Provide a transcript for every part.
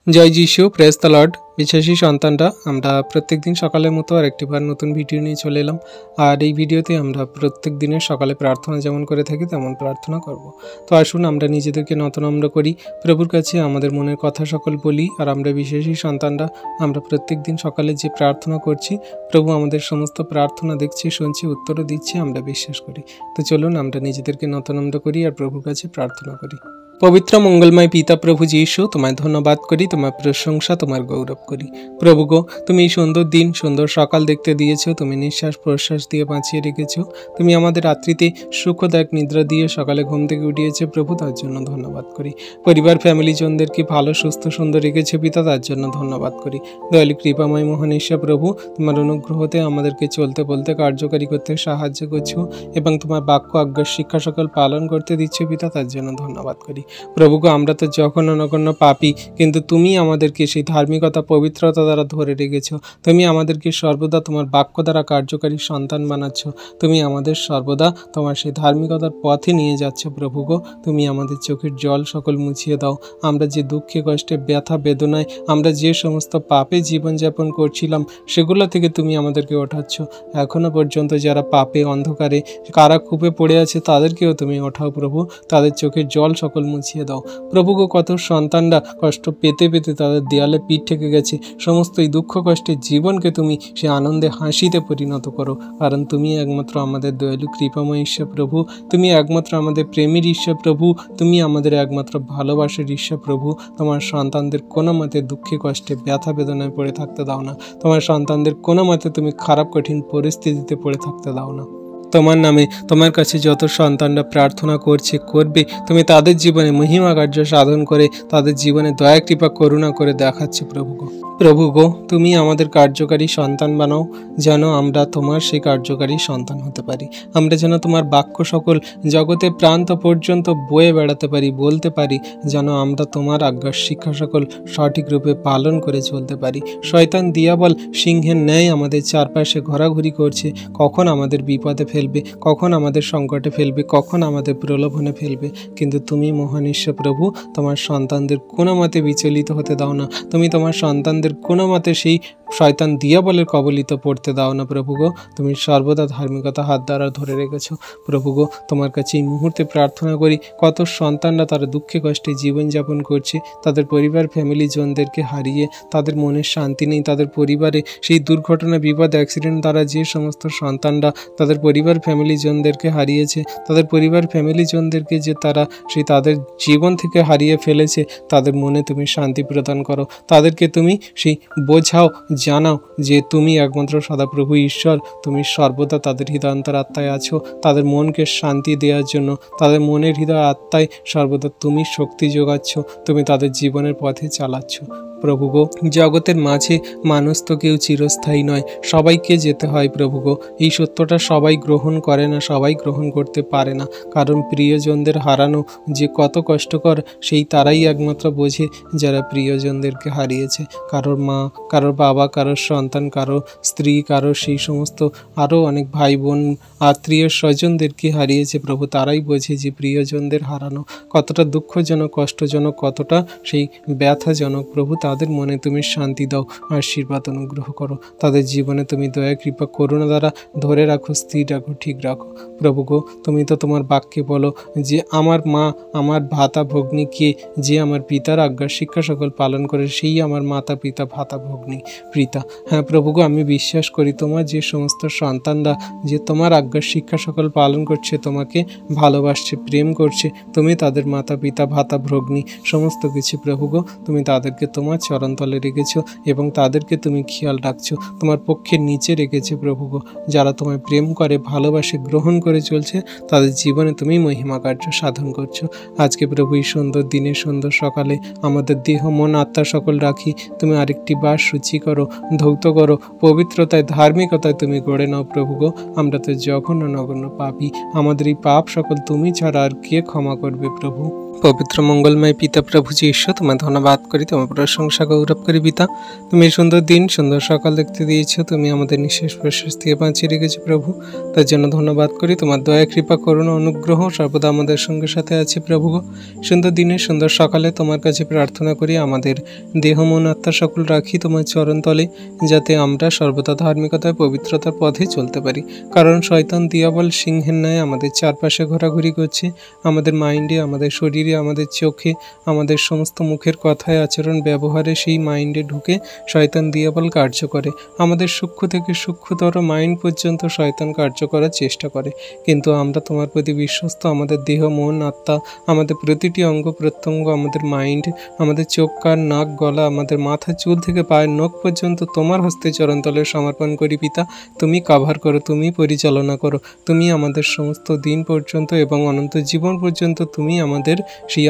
জয় যিশু, praise the Lord. বিশ্বাসী সন্তানরা, আমরা প্রত্যেক দিন সকালের মতো আরেকটিবার নতুন ভিডিও নিয়ে চলে এলাম। আর এই ভিডিওতে আমরা প্রত্যেক দিনের সকালে প্রার্থনা যেমন করে থাকি তেমন প্রার্থনা করব। তো আসুন আমরা নিজেদেরকে নতনম্র করি, প্রভুর কাছে আমাদের মনের কথা সকল বলি। আর আমরা বিশ্বাসী সন্তানরা, আমরা প্রত্যেক দিন সকালে যে প্রার্থনা করছি, প্রভু আমাদের সমস্ত প্রার্থনা দেখছে, শুনছে, উত্তরও দিচ্ছে, আমরা বিশ্বাস করি। তো চলুন আমরা নিজেদেরকে নতনম্র করি আর প্রভুর কাছে প্রার্থনা করি। পবিত্র মঙ্গলময় পিতা প্রভু যীশু, তোমায় ধন্যবাদ করি, তোমার প্রশংসা, তোমার গৌরব করি। প্রভু গো, তুমি এই সুন্দর দিন, সুন্দর সকাল দেখতে দিয়েছো, তুমি নিঃশ্বাস প্রশ্বাস দিয়ে বাঁচিয়ে রেখেছো, তুমি আমাদের রাত্রিতে সুখদায়ক নিদ্রা দিয়ে সকালে ঘুম থেকে উঠিয়েছে প্রভু, তার জন্য ধন্যবাদ করি। পরিবার ফ্যামিলি জনদেরকে ভালো সুস্থ সুন্দর রেখেছে পিতা, তার জন্য ধন্যবাদ করি। দয়ালু কৃপাময় মহান ঈশ্বর প্রভু, তোমার অনুগ্রহতে আমাদেরকে চলতে বলতে কার্যকারী করতে সাহায্য করছো এবং তোমার বাক্য আজ্ঞা শিক্ষা সকল পালন করতে দিচ্ছ পিতা, তার জন্য ধন্যবাদ করি। প্রভুকে, আমরা তো জঘন্য নগণ্য পাপী, কিন্তু তুমি আমাদেরকে সেই ধার্মিকতা পবিত্রতা দ্বারা ধরে রেখেছ। তুমি আমাদেরকে সর্বদা তোমার বাক্য দ্বারা কার্যকারী সন্তান বানাচ্ছ। তুমি আমাদের সর্বদা তোমার সেই ধার্মিকতার পথে নিয়ে যাচ্ছ। প্রভুগো, তুমি আমাদের চোখের জল সকল মুছিয়ে দাও। আমরা যে দুঃখে কষ্টে ব্যথা বেদনায় আমরা যে সমস্ত পাপে জীবনযাপন করছিলাম, সেগুলো থেকে তুমি আমাদেরকে ওঠাচ্ছ। এখনো পর্যন্ত যারা পাপে অন্ধকারে কারা কূপে পড়ে আছে, তাদেরকেও তুমি ওঠাও প্রভু, তাদের চোখের জল সকল মুছিয়ে দাও। প্রভুগো, কত সন্তানরা কষ্ট পেতে পেতে তাদের দেয়ালে পিঠ ঠেকে গেছে, সমস্ত এই দুঃখ কষ্টের জীবনকে তুমি সে আনন্দে হাসিতে পরিণত করো, কারণ তুমি একমাত্র আমাদের দয়ালু কৃপাময় ঈশ্বর প্রভু, তুমি একমাত্র আমাদের প্রেমের ঈশ্বর প্রভু, তুমি আমাদের একমাত্র ভালোবাসার ঈশ্বর প্রভু। তোমার সন্তানদের কোনো মতে দুঃখে কষ্টে ব্যথা বেদনায় পড়ে থাকতে দাও না। তোমার সন্তানদের কোনো মতে তুমি খারাপ কঠিন পরিস্থিতিতে পড়ে থাকতে দাও না। তোমার নামে তোমার কাছে যত সন্তানরা প্রার্থনা করবে, তুমি তাদের জীবনে মহিমা কার্য সাধন করে তাদের জীবনে দয়া কৃপা করুণা করে দেখাচ্ছে প্রভু গো, তুমি আমাদের কার্যকারী সন্তান বানাও, যেন আমরা তোমার সেই কার্যকারী সন্তান হতে পারি। আমরা যেন তোমার বাক্য সকল জগতে প্রান্ত পর্যন্ত বয়ে বেড়াতে পারি, বলতে পারি, যেন আমরা তোমার আজ্ঞার শিক্ষা সকল সঠিক রূপে পালন করে চলতে পারি। শয়তান দিয়াবল সিংহের ন্যায় আমাদের চারপাশে ঘোরাঘুরি করছে, কখন আমাদের বিপদে ফেলবে, কখন আমাদের সংকটে ফেলবে, কখন আমাদের প্রলোভনে ফেলবে, কিন্তু তুমি মহান ঈশ্বর প্রভু, তোমার সন্তানদের কোনো মতে বিচলিত হতে দাও না। তুমি তোমার সন্তানদের কোনো মতে সেই শয়তান দিয়াবলের কবলিত পড়তে দাও না। প্রভুগো, তুমি সর্বদা ধার্মিকতা হাত দ্বারা ধরে রেখেছো। প্রভুগো, তোমার কাছে এই মুহূর্তে প্রার্থনা করি, কত সন্তানরা তারা দুঃখে কষ্টে জীবনযাপন করছে, তাদের পরিবার ফ্যামিলি জনদেরকে হারিয়ে তাদের মনের শান্তি নেই, তাদের পরিবারে সেই দুর্ঘটনা বিপদ অ্যাক্সিডেন্ট দ্বারা যে সমস্ত সন্তানরা তাদের পরিবার ফ্যামিলি জনদেরকে হারিয়েছে, তাদের পরিবার ফ্যামিলি জনদেরকে যে তারা সেই তাদের জীবন থেকে হারিয়ে ফেলেছে, তাদের মনে তুমি শান্তি প্রদান করো, তাদেরকে তুমি সেই বোঝাও, জানাও যে তুমি একমাত্র সদাপ্রভু ঈশ্বর, তুমি সর্বদা তাদের হৃদয় অন্তরাত্মায় আছো, তাদের মনকে শান্তি দেওয়ার জন্য, তাদের মনের হৃদয় আত্মায় সর্বদা তুমি শক্তি যোগাচ্ছ, তুমি তাদের জীবনের পথে চালাচ্ছ। প্রভুগো, জগতের মাঝে মানুষ তো কেউ চিরস্থায়ী নয়, সবাইকে যেতে হয়। প্রভুগো, এই সত্যটা সবাই গ্রহণ করে না, সবাই গ্রহণ করতে পারে না, কারণ প্রিয়জনদের হারানো যে কত কষ্টকর সেই তারাই একমাত্র বোঝে যারা প্রিয়জনদেরকে হারিয়েছে। কারোর মা, কারোর বাবা, কারোর সন্তান, কারো স্ত্রী, কারো সেই সমস্ত আরও অনেক ভাই বোন আত্মীয় স্বজনদেরকে হারিয়েছে। প্রভু, তারাই বোঝে যে প্রিয়জনদের হারানো কতটা দুঃখজনক, কষ্টজনক, কতটা সেই ব্যথাজনক। প্রভু, তাদের মনে তুমি শান্তি দাও, আশীর্বাদ অনুগ্রহ করো, তাদের জীবনে তুমি দয়া কৃপা করুণা দ্বারা ধরে রাখো, স্থির রাখো, ঠিক রাখো। প্রভু গো, তুমি তো তোমার বাক্যে বলো যে আমার মা, আমার ভাতা ভগ্নী কে, যে আমার পিতার আজ্ঞা শিক্ষা সকল পালন করে সেই আমার মাতা পিতা ভাতা ভগ্নী পিতা। হ্যাঁ প্রভু গো, আমি বিশ্বাস করি তোমার যে সমস্ত সন্তানরা যে তোমার আজ্ঞার শিক্ষা সকল পালন করছে, তোমাকে ভালোবাসছে, প্রেম করছে, তুমি তাদের মাতা পিতা ভাতা ভগ্নী সমস্ত কিছু। প্রভু গো, তুমি তাদেরকে তোমার চরণতলে রেখেছো এবং তাদেরকে তুমি খেয়াল রাখছো, তোমার পক্ষের নিচে রেখেছো। প্রভু গো, যারা তোমায় প্রেম করে, ভালোবাসে, গ্রহণ করে চলছে, তাদের জীবনে তুমি মহিমা কার্য সাধন করছো। আজকে প্রভু এই সুন্দর দিনে, সুন্দর সকালে আমাদের দেহ মন আত্মা সকল রাখি, তুমি আরেকটি বার সূচি করো, ধৌত করো, পবিত্রতায় ধার্মিকতায় তুমি গড়ে নাও। প্রভু গো, আমরা তো জঘন্য নগণ্য পাপী, আমাদের এই পাপ সকল তুমি ছাড়া আর কে ক্ষমা করবে। প্রভু পবিত্র মঙ্গলময় পিতা প্রভু যীশু, তোমায় ধন্যবাদ করি, তোমার প্রশংসা গৌরব করি পিতা। তুমি এই সুন্দর দিন, সুন্দর সকাল দেখতে দিয়েছো, তুমি আমাদের নিঃশ্বাস প্রশ্বাস দিয়ে বাঁচিয়ে রেখেছো প্রভু, তার জন্য ধন্যবাদ করি। তোমার দয়া, কৃপা, করুণা, অনুগ্রহ সর্বদা আমাদের সঙ্গে সাথে আছে প্রভু। সুন্দর দিনে, সুন্দর সকালে তোমার কাছে প্রার্থনা করি, আমাদের দেহ মন আত্মা সকল রাখি তোমার চরণ তলে, যাতে আমরা সর্বদা ধার্মিকতায় পবিত্রতার পথে চলতে পারি। কারণ শয়তান দিয়াবল সিংহের ন্যায় আমাদের চারপাশে ঘোরাঘুরি করছে, আমাদের মাইন্ডে, আমাদের শরীরে, আমাদের চোখে, আমাদের সমস্ত মুখের কথায়, আচরণ, ব্যবহারে সেই মাইন্ডে ঢুকে শয়তান দিয়াবল কার্য করে। আমাদের সূক্ষ্ম থেকে সূক্ষ্মতর মাইন্ড পর্যন্ত শয়তান কার্য করার চেষ্টা করে, কিন্তু আমরা তোমার প্রতি বিশ্বস্ত। আমাদের দেহ মন আত্মা, আমাদের প্রতিটি অঙ্গ প্রত্যঙ্গ, আমাদের মাইন্ড, আমাদের চোখ কান নাক গলা, আমাদের মাথা চুল থেকে পায়ের নখ পর্যন্ত তোমার হস্তে চরণতলে সমর্পণ করি পিতা। তুমি কাভার করো, তুমি পরিচালনা করো, তুমি আমাদের সমস্ত দিন পর্যন্ত এবং অনন্ত জীবন পর্যন্ত তুমি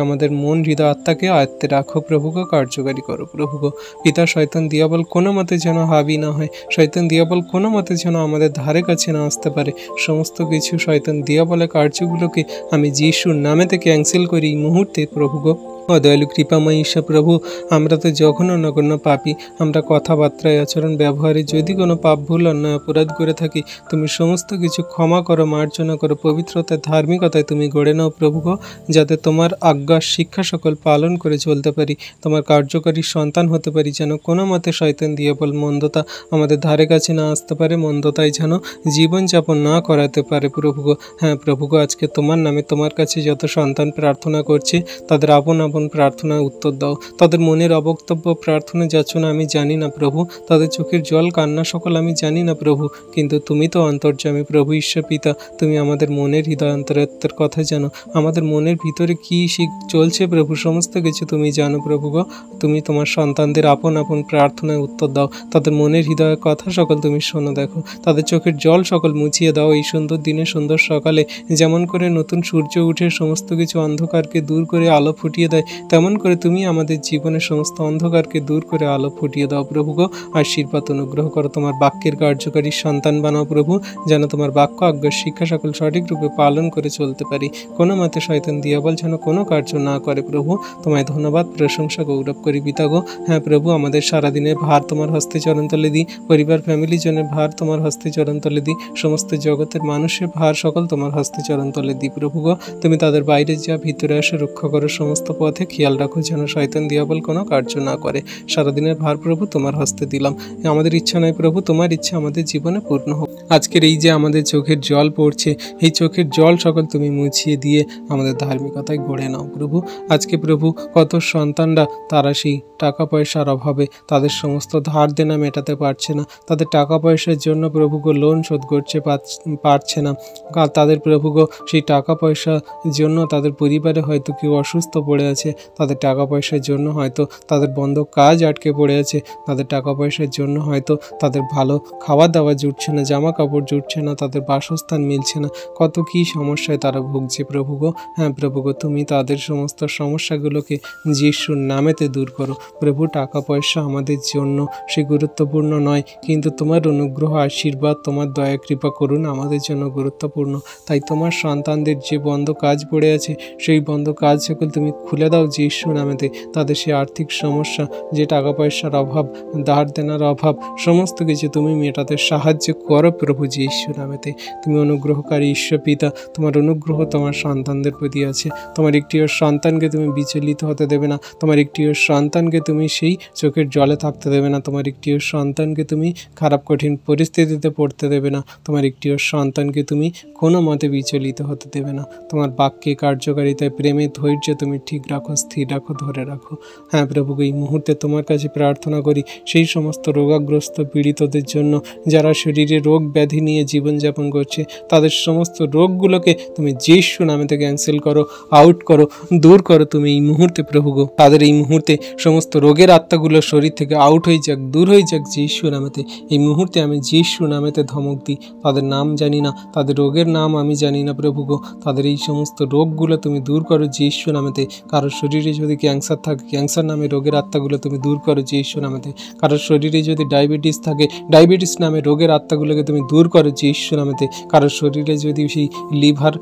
আমাদের মন হৃদয় আত্মাকে আয়ত্তে রাখো প্রভুকে, কার্যকারী করো প্রভুকে পিতা। শয়তান দিয়াবল কোনো মতে যেন হাবি না হয়, শয়তান দিয়াবল কোনো মতে যেন আমাদের ধারে কাছে না আসতে পারে। সমস্ত কিছু শয়তান দিয়াবলের কার্যগুলোকে আমি যিশুর নামেতে ক্যান্সেল করি এই মুহূর্তে প্রভুকে। দয়ালু কৃপাময় ঈশ্বর প্রভু, আমরা তো জঘন্য নগণ্য পাপী। আমরা কথাবার্তায়, আচরণ, ব্যবহারে যদি কোনো পাপ, ভুল, অন্যায়, অপরাধ করে থাকি, তুমি সমস্ত কিছু ক্ষমা করো, মার্জনা করো, পবিত্রতায়, ধার্মিকতায় তুমি গড়ে নাও প্রভু, যাতে তোমার আজ্ঞা শিক্ষা সকল পালন করে চলতে পারি, তোমার কার্যকারী সন্তান হতে পারি, যেন কোনো মতে শয়তান দিয়াবল মন্দতা আমাদের ধারে কাছে না আসতে পারে, মন্দতায় যেন জীবনযাপন না করাতে পারে প্রভু। হ্যাঁ প্রভু, আজকে তোমার নামে তোমার কাছে যত সন্তান প্রার্থনা করছে, তাদের আপন আপন প্রার্থনায় উত্তর দাও। তাদের মনের অবক্তব্য প্রার্থনা যাচনা আমি জানি না প্রভু, তাদের চোখের জল কান্না সকল আমি জানি না প্রভু, কিন্তু তুমি তো অন্তর্যামী প্রভু ঈশ্বর পিতা। তুমি আমাদের মনের হৃদয় অন্তরাত্মার কথা জানো, আমাদের মনের ভিতরে কি চলছে প্রভু, সমস্ত কিছু তুমি জানো প্রভু গো। তুমি তোমার সন্তানদের আপন আপন প্রার্থনায় উত্তর দাও, তাদের মনের হৃদয়ের কথা সকল তুমি শোনো, দেখো তাদের চোখের জল সকল মুছিয়ে দাও। এই সুন্দর দিনে, সুন্দর সকালে যেমন করে নতুন সূর্য উঠে সমস্ত কিছু অন্ধকারকে দূর করে আলো ফুটিয়ে দেয়, তেমন করে তুমি আমাদের জীবনের সমস্ত অন্ধকারকে দূর করে আলো ফুটিয়ে দাও প্রভু গো। আশীর্বাদ অনুগ্রহ করো, তোমার বাক্যের কার্যকারী সন্তান বানাও প্রভু, যেন তোমার বাক্য আজ্ঞা শিক্ষা সকল সঠিক রূপে পালন করে চলতে পারি, কোনো মতে শয়তান দিয়াবল যেন কোনো কার্য না করে প্রভু। তোমায় ধন্যবাদ, প্রশংসা, গৌরব করি পিতা গো। হ্যাঁ প্রভু, আমাদের সারাদিনের ভার তোমার হস্তে চরণতলে দিই, পরিবার ফ্যামিলি জনের ভার তোমার হস্তে চরণতলে দিই, সমস্ত জগতের মানুষের ভার সকল তোমার হস্তে চরণতলে দিই প্রভু গো। তুমি তাদের বাইরে যা ভিতরে আসে রক্ষা করো, সমস্ত পথে খেয়াল রাখো যেন শয়তান দিয়াবল কোনো কার্য না করে। সারাদিনের ভার প্রভু তোমার হস্তে দিলাম, আমাদের ইচ্ছা নয় প্রভু, তোমার ইচ্ছা আমাদের জীবনে পূর্ণ হোক। আজকের এই যে আমাদের চোখের জল পড়ছে, এই চোখের জল সকল তুমি মুছিয়ে দিয়ে আমাদের ধার্মিকতায় গড়ে নাও প্রভু। আজকে প্রভু কত সন্তানরা তারা সেই টাকা পয়সার অভাবে তাদের সমস্ত ধার দেনা মেটাতে পারছে না, তাদের টাকা পয়সার জন্য প্রভুগো লোন শোধ করতে পারছে না, তাদের প্রভুগো সেই টাকা পয়সার জন্য তাদের পরিবারে হয়তো কেউ অসুস্থ পড়ে আছে, তাদের টাকা পয়সার জন্য হয়তো তাদের বন্ধ কাজ আটকে পড়ে আছে, তাদের টাকা পয়সার জন্য হয়তো তাদের ভালো খাওয়া দাওয়া জুটছে না, জামা কাপড় জুটছে না, তাদের বাসস্থান মিলছে না, কত কী সমস্যায় তারা ভুগছে প্রভুগো। হ্যাঁ প্রভুগো, তুমি তাদের সমস্ত সমস্যাগুলোকে যিশুর নামেতে দূর করো প্রভু। টাকা পয়সা আমাদের জন্য সে গুরুত্বপূর্ণ নয়, কিন্তু তোমার অনুগ্রহ, আশীর্বাদ, তোমার দয়া, কৃপা, করুন আমাদের জন্য গুরুত্বপূর্ণ। তাই তোমার সন্তানদের যে বন্ধ কাজ পড়ে আছে, সেই বন্ধ কাজ সকল তুমি খুলে দাও যিশু নামেতে। তাদের সে আর্থিক সমস্যা, যে টাকা পয়সার অভাব, ধার দেনার অভাব, সমস্ত কিছু তুমি মেটাতে সাহায্য করো প্রভু যিশু নামেতে। তুমি অনুগ্রহকারী ঈশ্বর পিতা, তোমার অনুগ্রহ তোমার সন্তানদের প্রতি আছে। তোমার একটিও সন্তানকে তুমি বিচলিত হতে দেবে না, তোমার একটিও সন্তানকে তুমি সেই চোখের জলে থাকতে দেবে না, তোমার একটিও সন্তানকে তুমি খারাপ কঠিন পরিস্থিতিতে পড়তে দেবে না, তোমার একটিও সন্তানকে তুমি কোনো মতে বিচলিত হতে দেবে না। তোমার বাক্যে, কার্যকারিতায়, প্রেমে, ধৈর্য তুমি ঠিক রাখো, স্থির রাখো, ধরে রাখো। হ্যাঁ প্রভু, এই মুহূর্তে তোমার কাছে প্রার্থনা করি সেই সমস্ত রোগাগ্রস্ত পীড়িতদের জন্য, যারা শরীরে রোগ ব্যাধি নিয়ে জীবনযাপন করছে, তাদের সমস্ত রোগগুলোকে তুমি যিশু নামেতে ক্যান্সেল করো, আউট করো, দূর করো তুমি এই মুহূর্তে প্রভু গো। তাদের এই মুহূর্তে সমস্ত রোগের আত্মাগুলো শরীর থেকে আউট হয়ে যাক, দূর হয়ে যাক যিশু নামেতে। এই মুহূর্তে আমি যিশু নামেতে ধমক দিই। তাদের নাম জানি না, তাদের রোগের নাম আমি জানি না প্রভু গো, তাদের এই সমস্ত রোগগুলো তুমি দূর করো যিশু নামেতে। কারণ কারোর শরীরে যদি ক্যান্সার থাকে, ক্যান্সার নামে রোগের আত্মাগুলো তুমি দূর করো যিশু নামেতে। কারোর শরীরে যদি ডায়াবেটিস থাকে, ডায়াবেটিস নামে রোগের আত্মাগুলোকে তুমি দূর করো যিশু নামেতে। কারোর শরীরে যদি সেই লিভার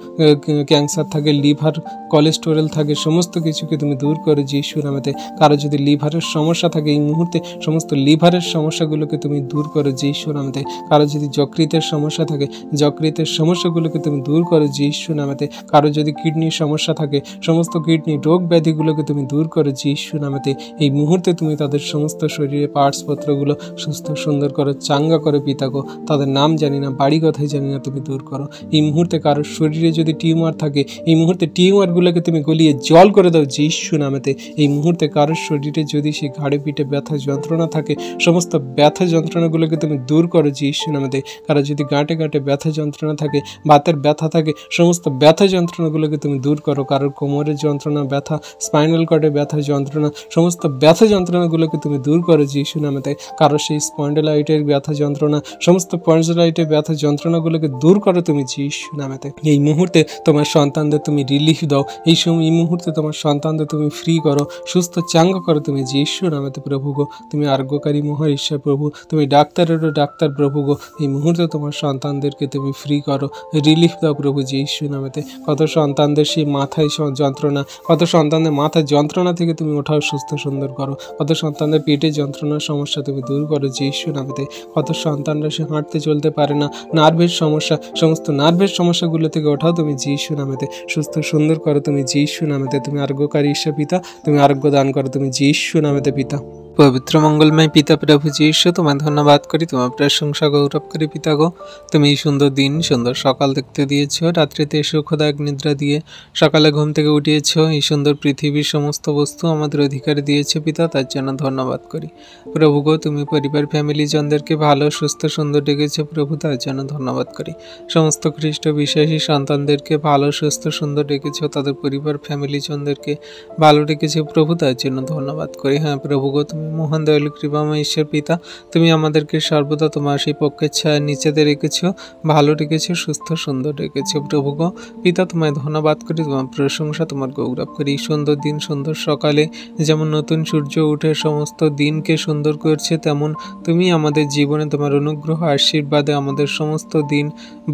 ক্যান্সার থাকে, লিভার কোলেস্টেরল থাকে, সমস্ত কিছুকে তুমি দূর করো যিশু নামেতে। কারো যদি লিভারের সমস্যা থাকে, এই মুহূর্তে সমস্ত লিভারের সমস্যাগুলোকে তুমি দূর করো যিশু নামেতে। কারো যদি যকৃতের সমস্যা থাকে, যকৃতের সমস্যাগুলোকে তুমি দূর করো যিশু নামেতে। কারো যদি কিডনির সমস্যা থাকে, সমস্ত কিডনি রোগ ব্যাধিগুলোকে তুমি দূর করো যিশু নামেতে। এই মুহূর্তে তুমি তাদের সমস্ত শরীরে পার্টসপত্রগুলো সুস্থ সুন্দর করো, চাঙ্গা করে পিতা গো। তাদের নাম জানি না, বাড়ি কথাই জানি না, তুমি দূর করো। এই মুহূর্তে কারোর শরীরে যদি টিউমার থাকে, এই মুহূর্তে টিউমারগুলোকে তুমি গলিয়ে জল করে দাও যিশু নামেতে। এই মুহূর্তে কারোর শরীরে যদি সেই ঘাড়ে পিঠে ব্যথা যন্ত্রণা থাকে, সমস্ত ব্যথা যন্ত্রণাগুলোকে তুমি দূর করো যিশু নামেতে। কারো যদি গাঁটে গাঁটে ব্যথা যন্ত্রণা থাকে, বাতের ব্যথা থাকে, সমস্ত ব্যথা যন্ত্রণাগুলোকে তুমি দূর করো। কারোর কোমরের যন্ত্রণা, ব্যথা, স্পাইনাল কর্ডে ব্যথা যন্ত্রণা, সমস্ত ব্যথা যন্ত্রণাগুলোকে তুমি দূর করো যিশু নামেতে। কারো সেই স্পন্ডেলাইটের ব্যথা যন্ত্রণা, সমস্ত স্পন্ডেলাইটের ব্যথা যন্ত্রণাগুলোকে দূর করো তুমি যিশু নামেতে। এই মুহূর্তে তোমার সন্তানদের তুমি রিলিফ দাও, এই মুহূর্তে তোমার সন্তানদের তুমি ফ্রি করো, সুস্থ চাঙ্গা করো তুমি যিশু নামেতে প্রভু গো। তুমি আরোগ্যকারী মহা ঈশ্বর প্রভু, তুমি ডাক্তারেরও ডাক্তার প্রভু গো। এই মুহূর্তে তোমার সন্তানদেরকে তুমি ফ্রি করো, রিলিফ দাও প্রভু যিশু নামেতে। কত সন্তানদের সেই মাথায় যন্ত্রণা, কত সন্তানদের মাথার যন্ত্রণা থেকে তুমি ওঠাও, সুস্থ সুন্দর করো। কত সন্তানদের পেটে যন্ত্রণার সমস্যা তুমি দূর করো যিশু নামেতে। কত সন্তানরা সে হাঁটতে চলতে পারে না, নার্ভের সমস্যা, সমস্ত নার্ভের সমস্যাগুলো থেকে ওঠাও তুমি যিশু নামেতে, সুস্থ সুন্দর করো তুমি যিশু নামেতে। তুমি আরোগ্যকারী ঈশ্বর পিতা, তুমি আরোগ্য দান করো তুমি যিশু নামেতে পিতা। পবিত্র মঙ্গলময় পিতা প্রভু যিশু, তোমায় ধন্যবাদ করি, তোমার প্রশংসা গৌরব করি পিতা গো। তুমি এই সুন্দর দিন, সুন্দর সকাল দেখতে দিয়েছ, রাত্রিতে সুখদায়ক নিদ্রা দিয়ে সকালে ঘুম থেকে উঠিয়েছ, এই সুন্দর পৃথিবীর সমস্ত বস্তু আমাদের অধিকারে দিয়েছে পিতা, তার জন্য ধন্যবাদ করি প্রভু গো। তুমি পরিবার ফ্যামিলি জনদেরকে ভালো সুস্থ সুন্দর ডেকেছ প্রভু, তার জন্য ধন্যবাদ করি। সমস্ত খ্রিস্ট বিশ্বাসী সন্তানদেরকে ভালো সুস্থ সুন্দর ডেকেছ, তাদের পরিবার ফ্যামিলি জনদেরকে ভালো ডেকেছ প্রভু, তার জন্য ধন্যবাদ করি। হ্যাঁ প্রভু গো, তুমি মহান দয়ালু কৃপাময় ঈশ্বর পিতা, তুমি আমাদেরকে সর্বদা তোমার সেই পক্ষের ছায়া নিচেতে রেখেছ, ভালো রেখেছ, সুস্থ সুন্দর রেখেছ প্রভু গো। পিতা তোমায় ধন্যবাদ করি, তোমার প্রশংসা, তোমার গৌরব করি। সুন্দর দিন, সুন্দর সকালে যেমন নতুন সূর্য উঠে সমস্ত দিনকে সুন্দর করছে, তেমন তুমি আমাদের জীবনে তোমার অনুগ্রহ আশীর্বাদে আমাদের সমস্ত দিন,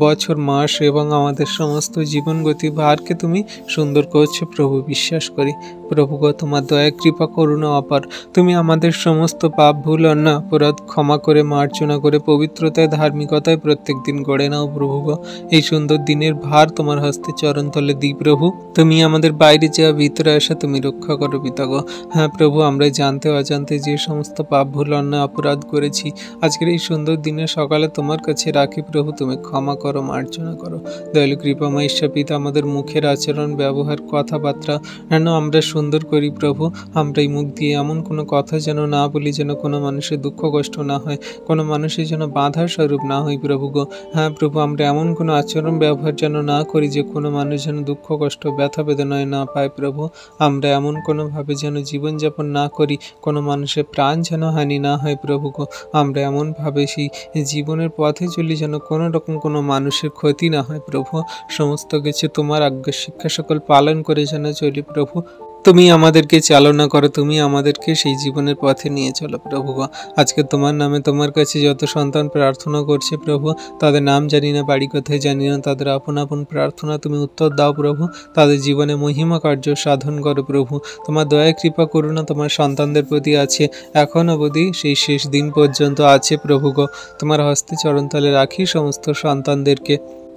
বছর, মাস এবং আমাদের সমস্ত জীবন গতি ভারকে তুমি সুন্দর করছো প্রভু, বিশ্বাস করি প্রভু গো। তোমার দয়া কৃপা করুণা অপার, তুমি আমাদের সমস্ত পাপ ভুল অন্যায় অপরাধ ক্ষমা করে, মার্জনা করে, পবিত্রতায় ধার্মিকতায় প্রত্যেক দিন গড়ে নাও প্রভু গো। এই সুন্দর দিনের ভার তোমার হস্তে চরণ তলে দিই প্রভু, তুমি আমাদের বাইরে যাওয়া ভিতরে আসা তুমি রক্ষা করো পিতা গো। হ্যাঁ প্রভু, আমরা জানতে অজান্তে যে সমস্ত পাপ ভুল অন্যায় অপরাধ করেছি, আজকের এই সুন্দর দিনের সকালে তোমার কাছে রাখি প্রভু, তুমি ক্ষমা করো, মার্জনা করো। দয়ালু কৃপাময় ঈশ্বর পিতা, আমাদের মুখের আচরণ, ব্যবহার, কথাবার্তা যেন আমরা সুন্দর করি প্রভু। আমরা এই মুখ দিয়ে এমন কোনো কথা যেন না বলি যেন কোনো মানুষের দুঃখ কষ্ট না হয়, কোনো মানুষের যেন বাধার স্বরূপ না হই প্রভু গো। হ্যাঁ প্রভু, আমরা এমন কোনো আচরণ ব্যবহার যেন না করি যে কোনো মানুষ যেন দুঃখ কষ্ট ব্যথা বেদনায় না পায় প্রভু। আমরা এমন কোনোভাবে যেন জীবনযাপন না করি কোনো মানুষের প্রাণ যেন হানি না হয় প্রভু গো। আমরা এমনভাবে সেই জীবনের পথে চলি যেন কোনো রকম কোনো মানুষের ক্ষতি না হয় প্রভু। সমস্ত কিছু তোমার আজ্ঞা শিক্ষা সকল পালন করে যেন চলি প্রভু। তুমি আমাদেরকে চালনা করো, তুমি আমাদেরকে সেই জীবনের পথে নিয়ে চলো প্রভু গো। আজকে তোমার নামে তোমার কাছে যত সন্তান প্রার্থনা করছে প্রভু, তাদের নাম জানি না, বাড়ি কোথায় জানি না, তাদের আপন আপন প্রার্থনা তুমি উত্তর দাও প্রভু। তাদের জীবনে মহিমা কার্য সাধন করো প্রভু। তোমার দয়া কৃপা করুণা তোমার সন্তানদের প্রতি আছে, এখন অবধি সেই শেষ দিন পর্যন্ত আছে প্রভু গো। তোমার হস্তে চরণতলে রাখি সমস্ত সন্তানদেরকে,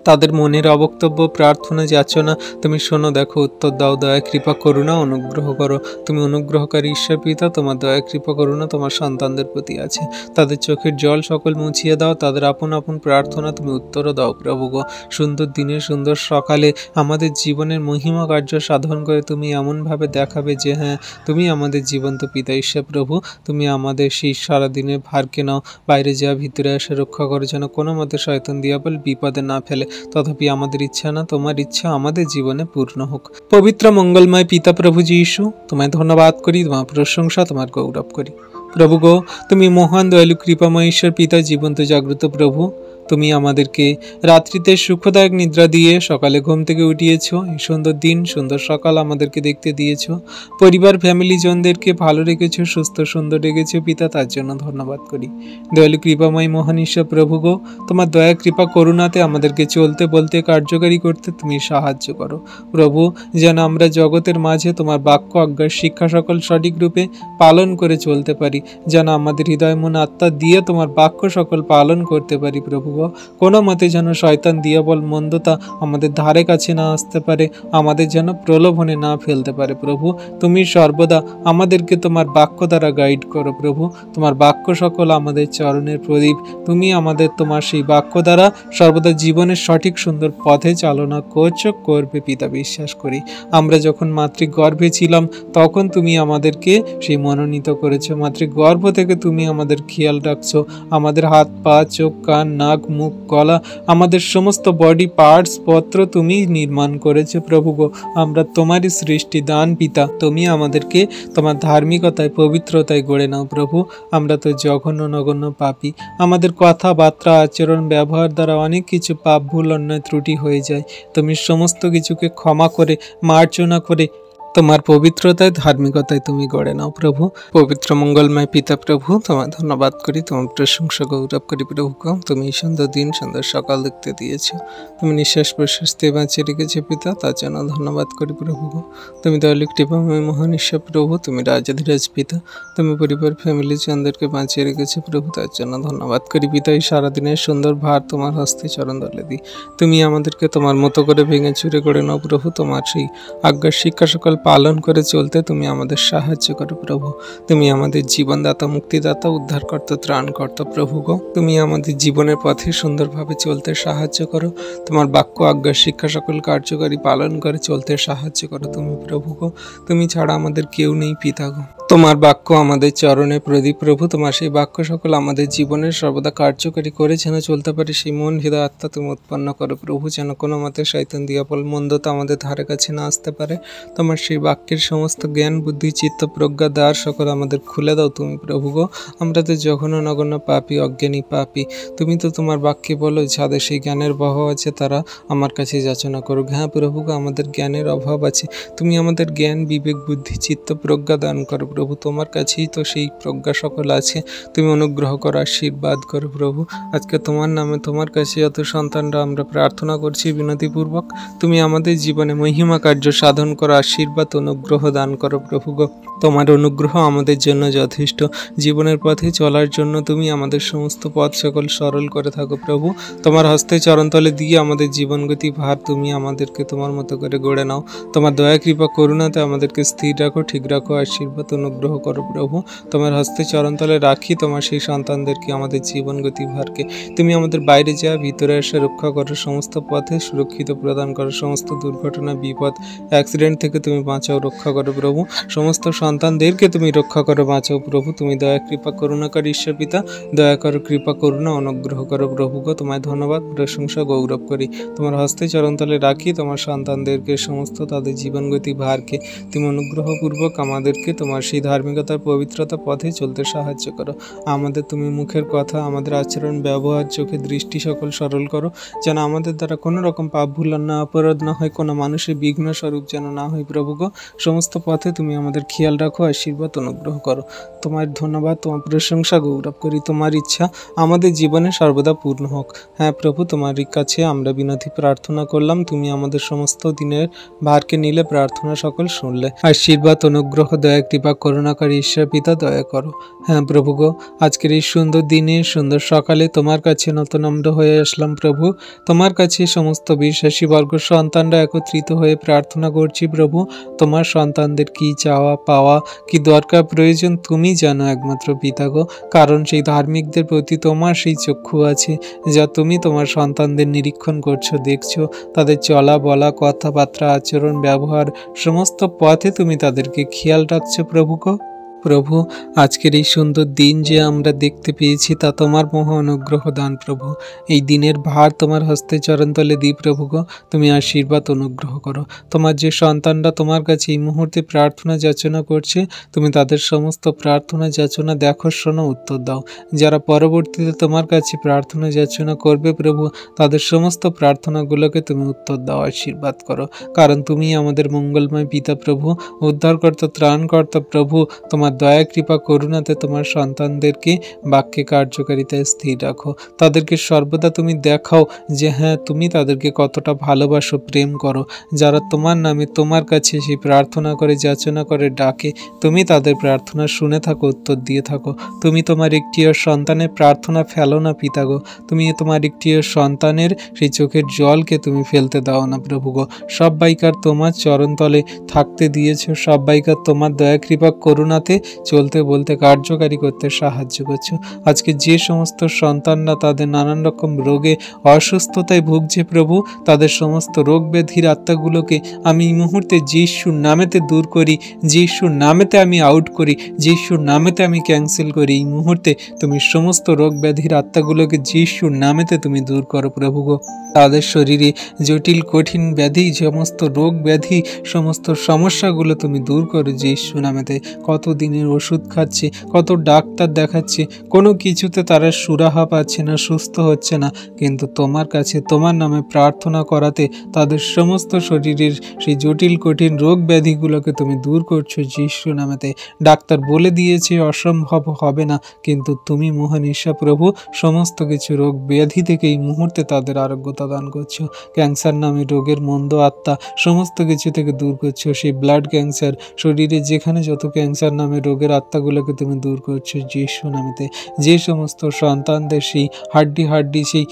তাদের মনের অবক্তব্য প্রার্থনা যাচনা তুমি শোনো, দেখো, উত্তর দাও। দয়া কৃপা করুণা অনুগ্রহ করো, তুমি অনুগ্রহকারী ঈশ্বর পিতা, তোমার দয়া কৃপা করুণা তোমার সন্তানদের প্রতি আছে। তাদের চোখের জল সকল মুছিয়ে দাও, তাদের আপন আপন প্রার্থনা তুমি উত্তরও দাও প্রভু গো। সুন্দর দিনের সুন্দর সকালে আমাদের জীবনের মহিমা কার্য সাধন করে তুমি এমনভাবে দেখাবে যে হ্যাঁ, তুমি আমাদের জীবন্ত পিতা ঈশ্বর প্রভু। তুমি আমাদের সেই সারাদিনের ভারকে নাও, বাইরে যাওয়া ভিতরে আসে রক্ষা করো, যেন কোনো মতে শয়তান দিয়াবল বিপদে না ফেলে। তথাপি আমাদের ইচ্ছা না, তোমার ইচ্ছা আমাদের জীবনে পূর্ণ হোক। পবিত্র মঙ্গলময় পিতা প্রভু যীশু, তোমায় ধন্যবাদ করি, তোমার প্রশংসা, তোমার গৌরব করি প্রভু গো। তুমি মহান দয়ালু কৃপাময় ঈশ্বর পিতা, জীবন্ত জাগ্রত প্রভু। তুমি আমাদেরকে রাত্রিতে সুখদায়ক নিদ্রা দিয়ে সকালে ঘুম থেকে উঠিয়েছো। এই সুন্দর দিন, সুন্দর সকাল আমাদেরকে দেখতে দিয়েছো। পরিবার ফ্যামিলি জনদেরকে ভালো রেখেছো, সুস্থ সুন্দর রেখেছো পিতা, তার জন্য ধন্যবাদ করি। দয়ালু কৃপাময় মহান ঈশ্বর প্রভু গো, তোমার দয়া কৃপা করুণাতে আমাদেরকে চলতে বলতে কার্যকারী করতে তুমি সাহায্য করো প্রভু, যেন আমরা জগতের মাঝে তোমার বাক্য আজ্ঞার শিক্ষা সকল সঠিক রূপে পালন করে চলতে পারি, যেন আমাদের হৃদয় মন আত্মা দিয়ে তোমার বাক্য সকল পালন করতে পারি প্রভু গো। কোনো মতে যেন শয়তান দিয়াবল মন্দতা আমাদের ধারে কাছে না আসতে পারে, আমাদের যেন প্রলোভনে না ফেলতে পারে প্রভু। তুমি সর্বদা আমাদেরকে তোমার বাক্য দ্বারা গাইড করো প্রভু। তোমার বাক্য সকল আমাদের চরণের প্রদীপ। তুমি আমাদের তোমার সেই বাক্য দ্বারা সর্বদা জীবনের সঠিক সুন্দর পথে চালনা করবে পিতা, বিশ্বাস করি। আমরা যখন মাতৃগর্ভে ছিলাম তখন তুমি আমাদেরকে সেই মনোনীত করেছো। মাতৃগর্ভ থেকে তুমি আমাদের খেয়াল রাখছো। আমাদের হাত পা চোখ কান নাক মুখ গলা আমাদের সমস্ত বডি পার্টস পত্র তুমি নির্মাণ করেছো প্রভু গো। আমরা তোমারই সৃষ্টি দান পিতা। তুমি আমাদেরকে তোমার ধার্মিকতায় পবিত্রতায় গড়ে নাও প্রভু। আমরা তো জঘন্য নগণ্য পাপী। আমাদের কথাবার্তা আচরণ ব্যবহার দ্বারা অনেক কিছু পাপ ভুল অন্যায় ত্রুটি হয়ে যায়। তুমি সমস্ত কিছুকে ক্ষমা করে মার্জনা করে তোমার পবিত্রতায় ধার্মিকতায় তুমি গড়ে নাও প্রভু। পবিত্র মঙ্গলময় পিতা প্রভু, তোমার ধন্যবাদ করি, তোমার প্রশংসা গৌরব করি প্রভু। তুমি সুন্দর দিন সুন্দর সকাল দেখতে দিয়েছো। তুমি নিঃশ্বাস প্রশ্বাস দিয়ে বাঁচিয়ে রেখেছো পিতা, তার জন্য ধন্যবাদ করি প্রভু। তুমি দয়ালু কৃপাময় মহান ঈশ্বর প্রভু, তুমি রাজাধিরাজ পিতা। তুমি পরিবার ফ্যামিলি জনদেরকে বাঁচিয়ে রেখেছো প্রভু, তার জন্য ধন্যবাদ করি পিতা। এই সারাদিনের সুন্দর ভার তোমার হস্তে চরণ দলে দিই। তুমি আমাদেরকে তোমার মতো করে ভেঙে চুরে করে নাও প্রভু। তোমার সেই আজ্ঞার শিক্ষা সকল পালন করে চলতে তুমি আমাদের সাহায্য করো প্রভু। তুমি আমাদের জীবনদাতা, মুক্তিদাতা, উদ্ধারকর্তা, ত্রাণকর্তা প্রভু গো। তুমি আমাদের জীবনের পথে সুন্দরভাবে চলতে সাহায্য করো। তোমার বাক্য আজ্ঞার শিক্ষা সকল কার্যকারী পালন করে চলতে সাহায্য করো তুমি প্রভু গো। তুমি ছাড়া আমাদের কেউ নেই পিতা গো। তোমার বাক্য আমাদের চরণে প্রদীপ প্রভু। তোমার সেই বাক্য সকল আমাদের জীবনের সর্বদা কার্যকারী করে যেন চলতে পারে সেই মন হৃদয় আত্মা তুমি উৎপন্ন করো প্রভু, যেন কোনো মতে শয়তান দিয়াবল মন্দতা আমাদের ধারে কাছে না আসতে পারে। তোমার সেই বাক্যের সমস্ত জ্ঞান বুদ্ধি চিত্ত প্রজ্ঞা দ্বার সকল আমাদের খুলে দাও তুমি প্রভু গো। আমরা তো জঘন্য নগণ্য পাপী, অজ্ঞানী পাপী। তুমি তো তোমার বাক্যে বলো, যাদের সেই জ্ঞানের অভাব আছে তারা আমার কাছে যাচনা করুক। হ্যাঁ প্রভু গো, আমাদের জ্ঞানের অভাব আছে। তুমি আমাদের জ্ঞান বিবেক বুদ্ধি চিত্ত প্রজ্ঞা দান করো প্রভু। তোমার কাছেই তো সেই প্রজ্ঞা সকল আছে। তুমি অনুগ্রহ করো, আশীর্বাদ করো প্রভু। আজকে তোমার নামে তোমার কাছে যত সন্তানরা আমরা প্রার্থনা করছি বিনতিপূর্বক, তুমি আমাদের জীবনে মহিমা কার্য সাধন করো, আশীর্বাদ অনুগ্রহ দান করো প্রভু গো। তোমার অনুগ্রহ আমাদের জন্য যথেষ্ট। জীবনের পথে চলার জন্য তুমি আমাদের সমস্ত পথ সকল সরল করে থাকো প্রভু। তোমার হস্তে চরণতলে দিয়ে আমাদের জীবনগতি ভার তুমি আমাদেরকে তোমার মতো করে গড়ে নাও। তোমার দয়া কৃপা করুণাতে আমাদেরকে স্থির রাখো, ঠিক রাখো, আশীর্বাদ অনুগ্রহ করো প্রভু। তোমার হস্তে চরণতলে রাখি তোমার সেই সন্তানদেরকে, আমাদের জীবনগতি ভারকে। তুমি আমাদের বাইরে যা ভিতরে এসে রক্ষা করো, সমস্ত পথে সুরক্ষিত প্রদান করো, সমস্ত দুর্ঘটনা বিপদ অ্যাক্সিডেন্ট থেকে তুমি বাঁচাও, রক্ষা করো প্রভু। সমস্ত সন্তানদেরকে তুমি রক্ষা করো, বাঁচাও প্রভু। তুমি দয়া কৃপা করুণাকারী ঈশ্বর পিতা, দয়া করো, কৃপা করুণা অনুগ্রহ করো প্রভু গো। তোমায় ধন্যবাদ প্রশংসা গৌরব করি। তোমার হস্তে চরণতলে রাখি তোমার সন্তানদেরকে, সমস্ত তাদের জীবনগতি ভারকে। তুমি অনুগ্রহপূর্বক আমাদেরকে তোমার সেই ধার্মিকতার পবিত্রতা পথে চলতে সাহায্য করো। আমাদের তুমি মুখের কথা, আমাদের আচরণ ব্যবহার চোখে দৃষ্টি সকল সরল করো, যেন আমাদের দ্বারা কোনো রকম পাপ ভুল না অপরাধ না হয়, কোনো মানুষের বিঘ্ন স্বরূপ যেন না হয় প্রভু গো। সমস্ত পথে তুমি আমাদের খেয়াল রাখো, আশীর্বাদ অনুগ্রহ করো। তোমার ধন্যবাদ, তোমার প্রশংসা গৌরব করি। তোমার ইচ্ছা আমাদের জীবনে সর্বদা পূর্ণ হোক। হ্যাঁ প্রভু, তোমার কাছে আমরা বিনতি প্রার্থনা করলাম। তুমি আমাদের সমস্ত দিনের ভারকে নিলে, প্রার্থনা সকল শুনলে। আশীর্বাদ অনুগ্রহ দয়া কৃপা করুণাকারী ঈশ্বর পিতা, দয়া করো। হ্যাঁ প্রভু গো, আজকের এই সুন্দর দিনে সুন্দর সকালে তোমার কাছে নতনম্র হয়ে আসলাম প্রভু। তোমার কাছে সমস্ত বিশ্বাসী বর্গ সন্তানরা একত্রিত হয়ে প্রার্থনা করছি প্রভু। তোমার সন্তানদের কি চাওয়া পাওয়া, কি দরকার প্রয়োজন তুমি জানো একমাত্র পিতা গো। কারণ সেই ধার্মিকদের প্রতি তোমার সেই চক্ষু আছে, যা তুমি তোমার সন্তানদের নিরীক্ষণ করছো, দেখছো তাদের চলা বলা কথাবার্তা আচরণ ব্যবহার সমস্ত পথে তুমি তাদেরকে খেয়াল রাখছো প্রভু গো। প্রভু, আজকের এই সুন্দর দিন যে আমরা দেখতে পেয়েছি তা তোমার মহা অনুগ্রহ দান প্রভু। এই দিনের ভার তোমার হস্তে চরণতলে দিই প্রভু গো, তুমি আশীর্বাদ অনুগ্রহ করো। তোমার যে সন্তানরা তোমার কাছে এই মুহূর্তে প্রার্থনা যাচনা করছে, তুমি তাদের সমস্ত প্রার্থনা যাচনা দেখো, শোনো, উত্তর দাও। যারা পরবর্তীতে তোমার কাছে প্রার্থনা যাচনা করবে প্রভু, তাদের সমস্ত প্রার্থনাগুলোকে তুমি উত্তর দাও, আশীর্বাদ করো। কারণ তুমি আমাদের মঙ্গলময় পিতা প্রভু, উদ্ধারকর্তা, ত্রাণকর্তা প্রভু। তোমার দয়া কৃপা করুণাতে তোমার সন্তানদেরকে বাক্যে কার্যকারিতায় স্থির রাখো। তাদেরকে সর্বদা তুমি দেখাও যে হ্যাঁ, তুমি তাদেরকে কতটা ভালোবাসো, প্রেম করো। যারা তোমার নামে তোমার কাছে সেই প্রার্থনা করে, যাচনা করে, ডাকে, তুমি তাদের প্রার্থনা শুনে থাকো, উত্তর দিয়ে থাকো। তুমি তোমার একটিও সন্তানের প্রার্থনা ফেলো না পিতা গো। তুমি তোমার একটিও সন্তানের সেই চোখের জলকে তুমি ফেলতে দাও না প্রভু গো। সবাইকার তোমার চরণতলে থাকতে দিয়েছো, সবাইকার তোমার দয়া কৃপা করুণাতে চলতে বলতে কার্যকারী করতে সাহায্য করছো। আজকে যে সমস্ত সন্তানরা তাদের নানান রকম রোগে অসুস্থতায় ভুগছে প্রভু, তাদের সমস্ত রোগ ব্যাধির আত্মাগুলোকে আমি এই মুহূর্তে যিশুর নামেতে দূর করি, যিশুর নামেতে আমি আউট করি, যিশুর নামেতে আমি ক্যান্সেল করি। এই মুহূর্তে তুমি সমস্ত রোগ ব্যাধির আত্মাগুলোকে যিশুর নামেতে তুমি দূর করো প্রভু গো। তাদের শরীরে জটিল কঠিন ব্যাধি, সমস্ত রোগ ব্যাধি, সমস্ত সমস্যাগুলো তুমি দূর করো যিশু নামেতে। কত দিনের ওষুধ খাচ্ছে, কত ডাক্তার দেখাচ্ছে, কোনো কিছুতে তারা সুরাহা পাচ্ছে না, সুস্থ হচ্ছে না, কিন্তু তোমার কাছে তোমার নামে প্রার্থনা করাতে তাদের সমস্ত শরীরের সেই জটিল কঠিন রোগ ব্যাধিগুলোকে তুমি দূর করছো যিশু নামেতে। ডাক্তার বলে দিয়েছে অসম্ভব হবে না, কিন্তু তুমি মহান ঈশ্বর প্রভু সমস্ত কিছু রোগ ব্যাধি থেকে এই মুহূর্তে তাদের আরোগ্যতা দান করছো। ক্যান্সার নামে রোগের মন্দ আত্মা সমস্ত কিছু থেকে দূর করছো। সেই ব্লাড ক্যান্সার, শরীরে যেখানে যত ক্যান্সার নামে রোগের আত্মাগুলোকে তুমি দূর করছো যিশু নামেতে। যে সমস্ত সন্তানদের সেই হাড্ডি সেই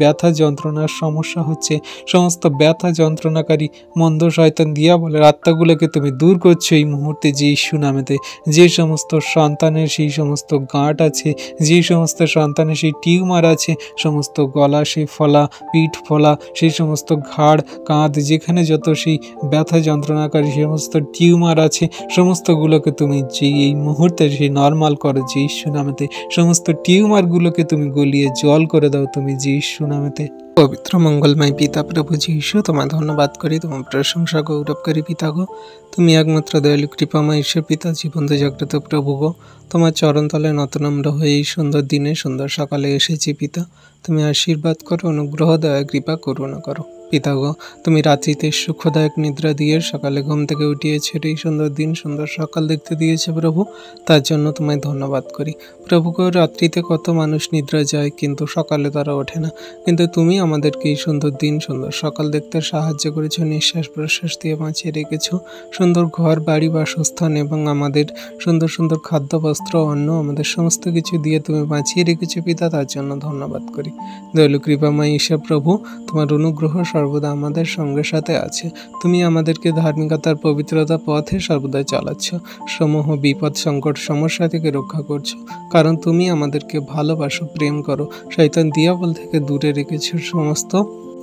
ব্যথা যন্ত্রণার সমস্যা হচ্ছে, সমস্ত ব্যথা যন্ত্রণাকারী মন্দ শয়তান দিয়াবলের আত্মাগুলোকে তুমি দূর করছো এই মুহূর্তে যিশু নামেতে। যে সমস্ত সন্তানের সেই সমস্ত গাঁট আছে, যে সমস্ত সন্তানের সেই টিউমার আছে, সমস্ত গলা সেই ফলা, পিঠ ফলা, সেই সমস্ত ঘাড় কাঁধ, যেখানে যত সেই ব্যথা যন্ত্রণাকারী সমস্ত টিউমার আছে, সমস্তগুলোকে তুমি যে এই মুহূর্তে সেই নর্মাল করো যিশু নামেতে। সমস্ত টিউমারগুলোকে তুমি গলিয়ে জল করে দাও তুমি যিশু নামেতে। পবিত্র মঙ্গলময় পিতা প্রভু যিশু, তোমায় ধন্যবাদ করি, তোমার প্রশংসা গৌরব করি পিতা গো। তুমি একমাত্র দয়ালু কৃপাময় ঈশ্বর পিতা, জীবন্ত জাগ্রত প্রভু গো। তোমার চরণতলে নতনম্র হয়ে এই সুন্দর দিনে সুন্দর সকালে এসেছি পিতা। তুমি আশীর্বাদ করো, অনুগ্রহ, দয়া কৃপা করুণা করো পিতা গো। তুমি রাত্রিতে সুখদায়ক নিদ্রা দিয়ে সকালে ঘুম থেকে উঠিয়েছো, এই সুন্দর দিন সুন্দর সকাল দেখতে দিয়েছে প্রভু, তার জন্য তোমায় ধন্যবাদ করি প্রভু গো। রাত্রিতে কত মানুষ নিদ্রা যায় কিন্তু সকালে তারা ওঠে না, কিন্তু তুমি আমাদেরকে এই সুন্দর দিন সুন্দর সকাল দেখতে সাহায্য করেছো, নিঃশ্বাস প্রশ্বাস দিয়ে বাঁচিয়ে রেখেছো, সুন্দর ঘর বাড়ি বাসস্থান এবং আমাদের সুন্দর সুন্দর খাদ্য বস্ত্র অন্ন আমাদের সমস্ত কিছু দিয়ে তুমি বাঁচিয়ে রেখেছো পিতা, তার জন্য ধন্যবাদ করি। দয়ালু কৃপাময় ঈশ্বর প্রভু, তোমার অনুগ্রহ সর্বদা আমাদের সঙ্গে সাথে আছে। তুমি আমাদেরকে ধার্মিকতার পবিত্রতা পথে সর্বদা চালাচ্ছ, সমূহ বিপদ সংকট সমস্যা থেকে রক্ষা করছো, কারণ তুমি আমাদেরকে ভালোবাসো, প্রেম করো। শয়তান দিয়াবল থেকে দূরে রেখেছো, সমস্ত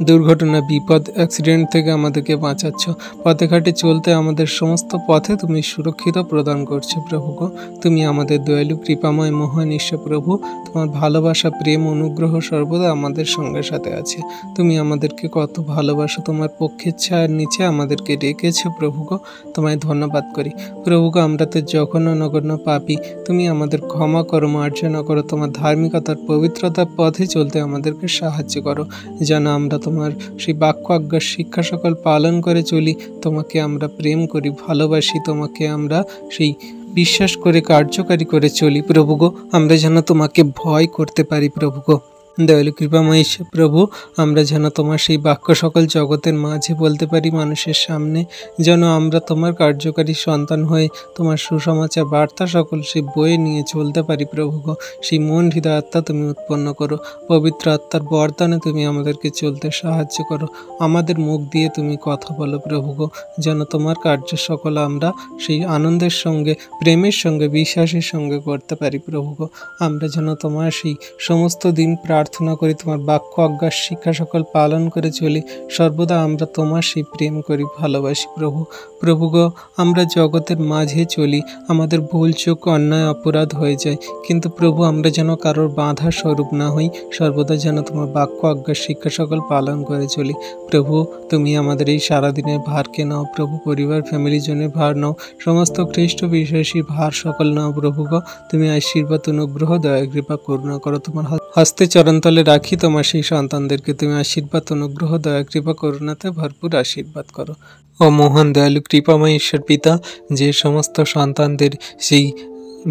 দুর্ঘটনা বিপদ অ্যাক্সিডেন্ট থেকে আমাদেরকে বাঁচাচ্ছ। পথে ঘাটে চলতে আমাদের সমস্ত পথে তুমি সুরক্ষিত প্রদান করছো প্রভু গো। তুমি আমাদের দয়ালু কৃপাময় মহান ঈশ্বর প্রভু, তোমার ভালোবাসা প্রেম অনুগ্রহ সর্বদা আমাদের সঙ্গে সাথে আছে। তুমি আমাদেরকে কত ভালোবাসো, তোমার পক্ষের ছায়ার নিচে আমাদেরকে রেখেছো প্রভু গো। তোমায় ধন্যবাদ করি প্রভু গো। আমরা তো জঘন্য নগণ্য পাপী, তুমি আমাদের ক্ষমা করো, মার্জনা করো। তোমার ধার্মিকতার পবিত্রতার পথে চলতে আমাদেরকে সাহায্য করো, যেন আমরা তোমার সেই বাক্য আজ্ঞা শিক্ষা সকল পালন করে চলি। তোমাকে আমরা প্রেম করি, ভালোবাসি, তোমাকে আমরা সেই বিশ্বাস করে কার্যকারী করে চলি প্রভু গো। আমরা যেন তোমাকে ভয় করতে পারি প্রভু গো। দয়ালু কৃপাময় ঈশ্বর প্রভু, আমরা যেন তোমার সেই বাক্য সকল জগতের মাঝে বলতে পারি, মানুষের সামনে যেন আমরা তোমার কার্যকারী সন্তান হয়ে তোমার সুসমাচার বার্তা সকল সেই বয়ে নিয়ে চলতে পারি প্রভু গো। সেই মন হৃদয় আত্মা তুমি উৎপন্ন করো, পবিত্র আত্মার বরদানে তুমি আমাদেরকে চলতে সাহায্য করো। আমাদের মুখ দিয়ে তুমি কথা বলো প্রভু গো, যেন তোমার কার্য সকল আমরা সেই আনন্দের সঙ্গে, প্রেমের সঙ্গে, বিশ্বাসের সঙ্গে করতে পারি প্রভু গো। আমরা যেন তোমার সেই সমস্ত দিন প্রার্থনা করি, তোমার বাক্য আজ্ঞা শিক্ষা সকল পালন করে চলি। সর্বদা আমরা তোমার সেই প্রেম করি, ভালোবাসি প্রভু। প্রভু গো, আমরা জগতের মাঝে চলি, আমাদের ভুল চোখ অন্যায় অপরাধ হয়ে যায়, কিন্তু প্রভু আমরা যেন কারোর বাধা স্বরূপ না হই, সর্বদা যেন তোমার বাক্য আজ্ঞা শিক্ষা সকল পালন করে চলি। প্রভু তুমি আমাদের এই সারাদিনের ভারকে নাও প্রভু, পরিবার ফ্যামিলির জন্য ভার নাও, সমস্ত খ্রিস্ট বিশ্বাসী ভার সকল নাও প্রভু গো। তুমি আশীর্বাদ অনুগ্রহ দয়া কৃপা করুণা করো, তোমার হস্তে চরণতলে রাখি তোমার সেই সন্তানদেরকে। তুমি আশীর্বাদ অনুগ্রহ দয়া কৃপা করুণাতে ভরপুর আশীর্বাদ করো। ও মহান দয়ালু কৃপাময় ঈশ্বর পিতা, যে সমস্ত সন্তানদের সেই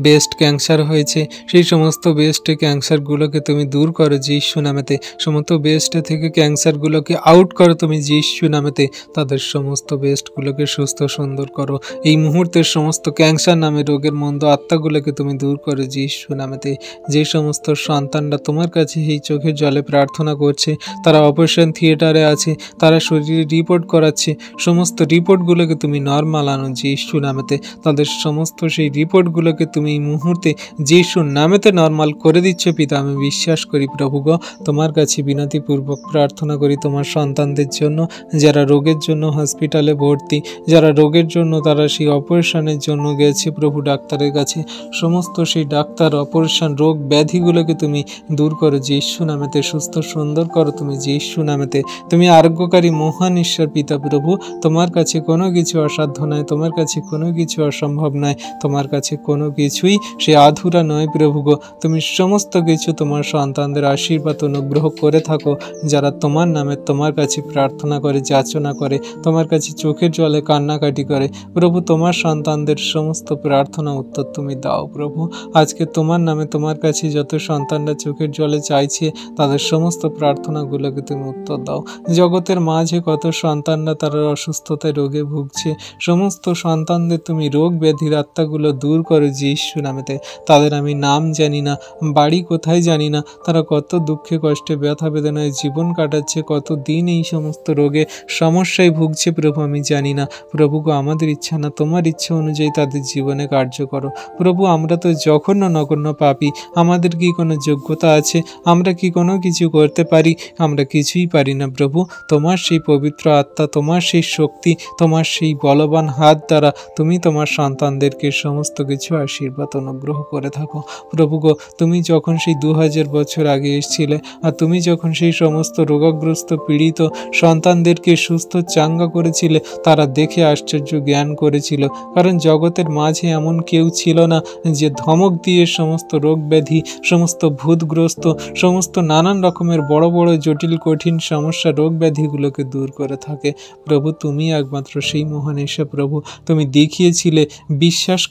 ব্রেস্ট ক্যান্সার হয়েছে, সেই সমস্ত ব্রেস্ট ক্যান্সারগুলোকে তুমি দূর করো যীশু নামেতে। সমস্ত ব্রেস্ট থেকে ক্যান্সারগুলোকে আউট করো তুমি যীশু নামেতে। তাদের সমস্ত ব্রেস্টগুলোকে সুস্থ সুন্দর করো। এই মুহূর্তের সমস্ত ক্যান্সার নামে রোগের মন্দ আত্মাগুলোকে তুমি দূর করো যীশু নামেতে। যে সমস্ত সন্তানরা তোমার কাছে এই চোখের জলে প্রার্থনা করছে, তারা অপারেশন থিয়েটারে আছে, তারা শরীরে রিপোর্ট করাচ্ছে, সমস্ত রিপোর্টগুলোকে তুমি নর্মাল আনো যীশু নামেতে। তাদের সমস্ত সেই রিপোর্টগুলোকে তুমি এই মুহূর্তে যিশুর নামেতে নর্মাল করে দিচ্ছ পিতা, আমি বিশ্বাস করি প্রভু গো। তোমার কাছে বিনতিপূর্বক প্রার্থনা করি তোমার সন্তানদের জন্য, যারা রোগের জন্য হসপিটালে ভর্তি, যারা রোগের জন্য তারা সেই অপারেশনের জন্য গেছে প্রভু ডাক্তারের কাছে, সমস্ত সেই ডাক্তার অপারেশন রোগ ব্যাধিগুলোকে তুমি দূর করো যিশু নামেতে, সুস্থ সুন্দর করো তুমি যিশু নামেতে। তুমি আরোগ্যকারী মহান ঈশ্বর পিতা প্রভু, তোমার কাছে কোনো কিছু অসাধ্য নয়, তোমার কাছে কোনো কিছু অসম্ভব নয়, তোমার কাছে কোনো কিছুই সে আধুরা নয় প্রভু গো। তুমি সমস্ত কিছু তোমার সন্তানদের আশীর্বাদ অনুগ্রহ করে থাকো, যারা তোমার নামে তোমার কাছে প্রার্থনা করে, যাচনা করে, তোমার কাছে চোখের জলে কান্নাকাটি করে প্রভু। তোমার সন্তানদের সমস্ত প্রার্থনা উত্তর তুমি দাও প্রভু। আজকে তোমার নামে তোমার কাছে যত সন্তানরা চোখের জলে চাইছে, তাদের সমস্ত প্রার্থনাগুলোকে তুমি উত্তর দাও। জগতের মাঝে কত সন্তানরা তারা অসুস্থতায় রোগে ভুগছে, সমস্ত সন্তানদের তুমি রোগ ব্যাধির আত্মাগুলো দূর করো যীশু নামেতে। তাদের আমি নাম জানি না, বাড়ি কোথায় জানি না, তারা কত দুঃখে কষ্টে ব্যথা বেদনায় জীবন কাটাচ্ছে, কত দিন এই সমস্ত রোগে সমস্যায় ভুগছে প্রভু আমি জানি না। প্রভু গো, আমাদের ইচ্ছা না, তোমার ইচ্ছা অনুযায়ী তাদের জীবনে কার্য করো প্রভু। আমরা তো জঘন্য নগণ্য পাপী, আমাদের কি কোনো যোগ্যতা আছে? আমরা কি কোনো কিছু করতে পারি? আমরা কিছুই পারি না প্রভু। তোমার সেই পবিত্র আত্মা, তোমার সেই শক্তি, তোমার সেই বলবান হাত দ্বারা তুমি তোমার সন্তানদেরকে সমস্ত কিছু আশীর্বাদ অনুগ্রহ করে থাকো প্রভু গো। তুমি যখন সেই 2000 বছর আগে এসেছিলে, আর তুমি যখন সেই সমস্ত রোগগ্রস্ত পীড়িত সন্তানদেরকে সুস্থ চাঙ্গা করেছিলে, তারা দেখে আশ্চর্য জ্ঞান করেছিল, কারণ জগতের মাঝে এমন কেউ ছিল না যে ধমক দিয়ে সমস্ত রোগ ব্যাধি, সমস্ত ভূতগ্রস্ত, সমস্ত নানান রকমের বড় বড় জটিল কঠিন সমস্যা রোগ ব্যাধিগুলোকে দূর করে থাকে প্রভু। তুমি একমাত্র সেই মহান ঈশ্বর প্রভু। তুমি দেখিয়েছিলে, বিশ্বাস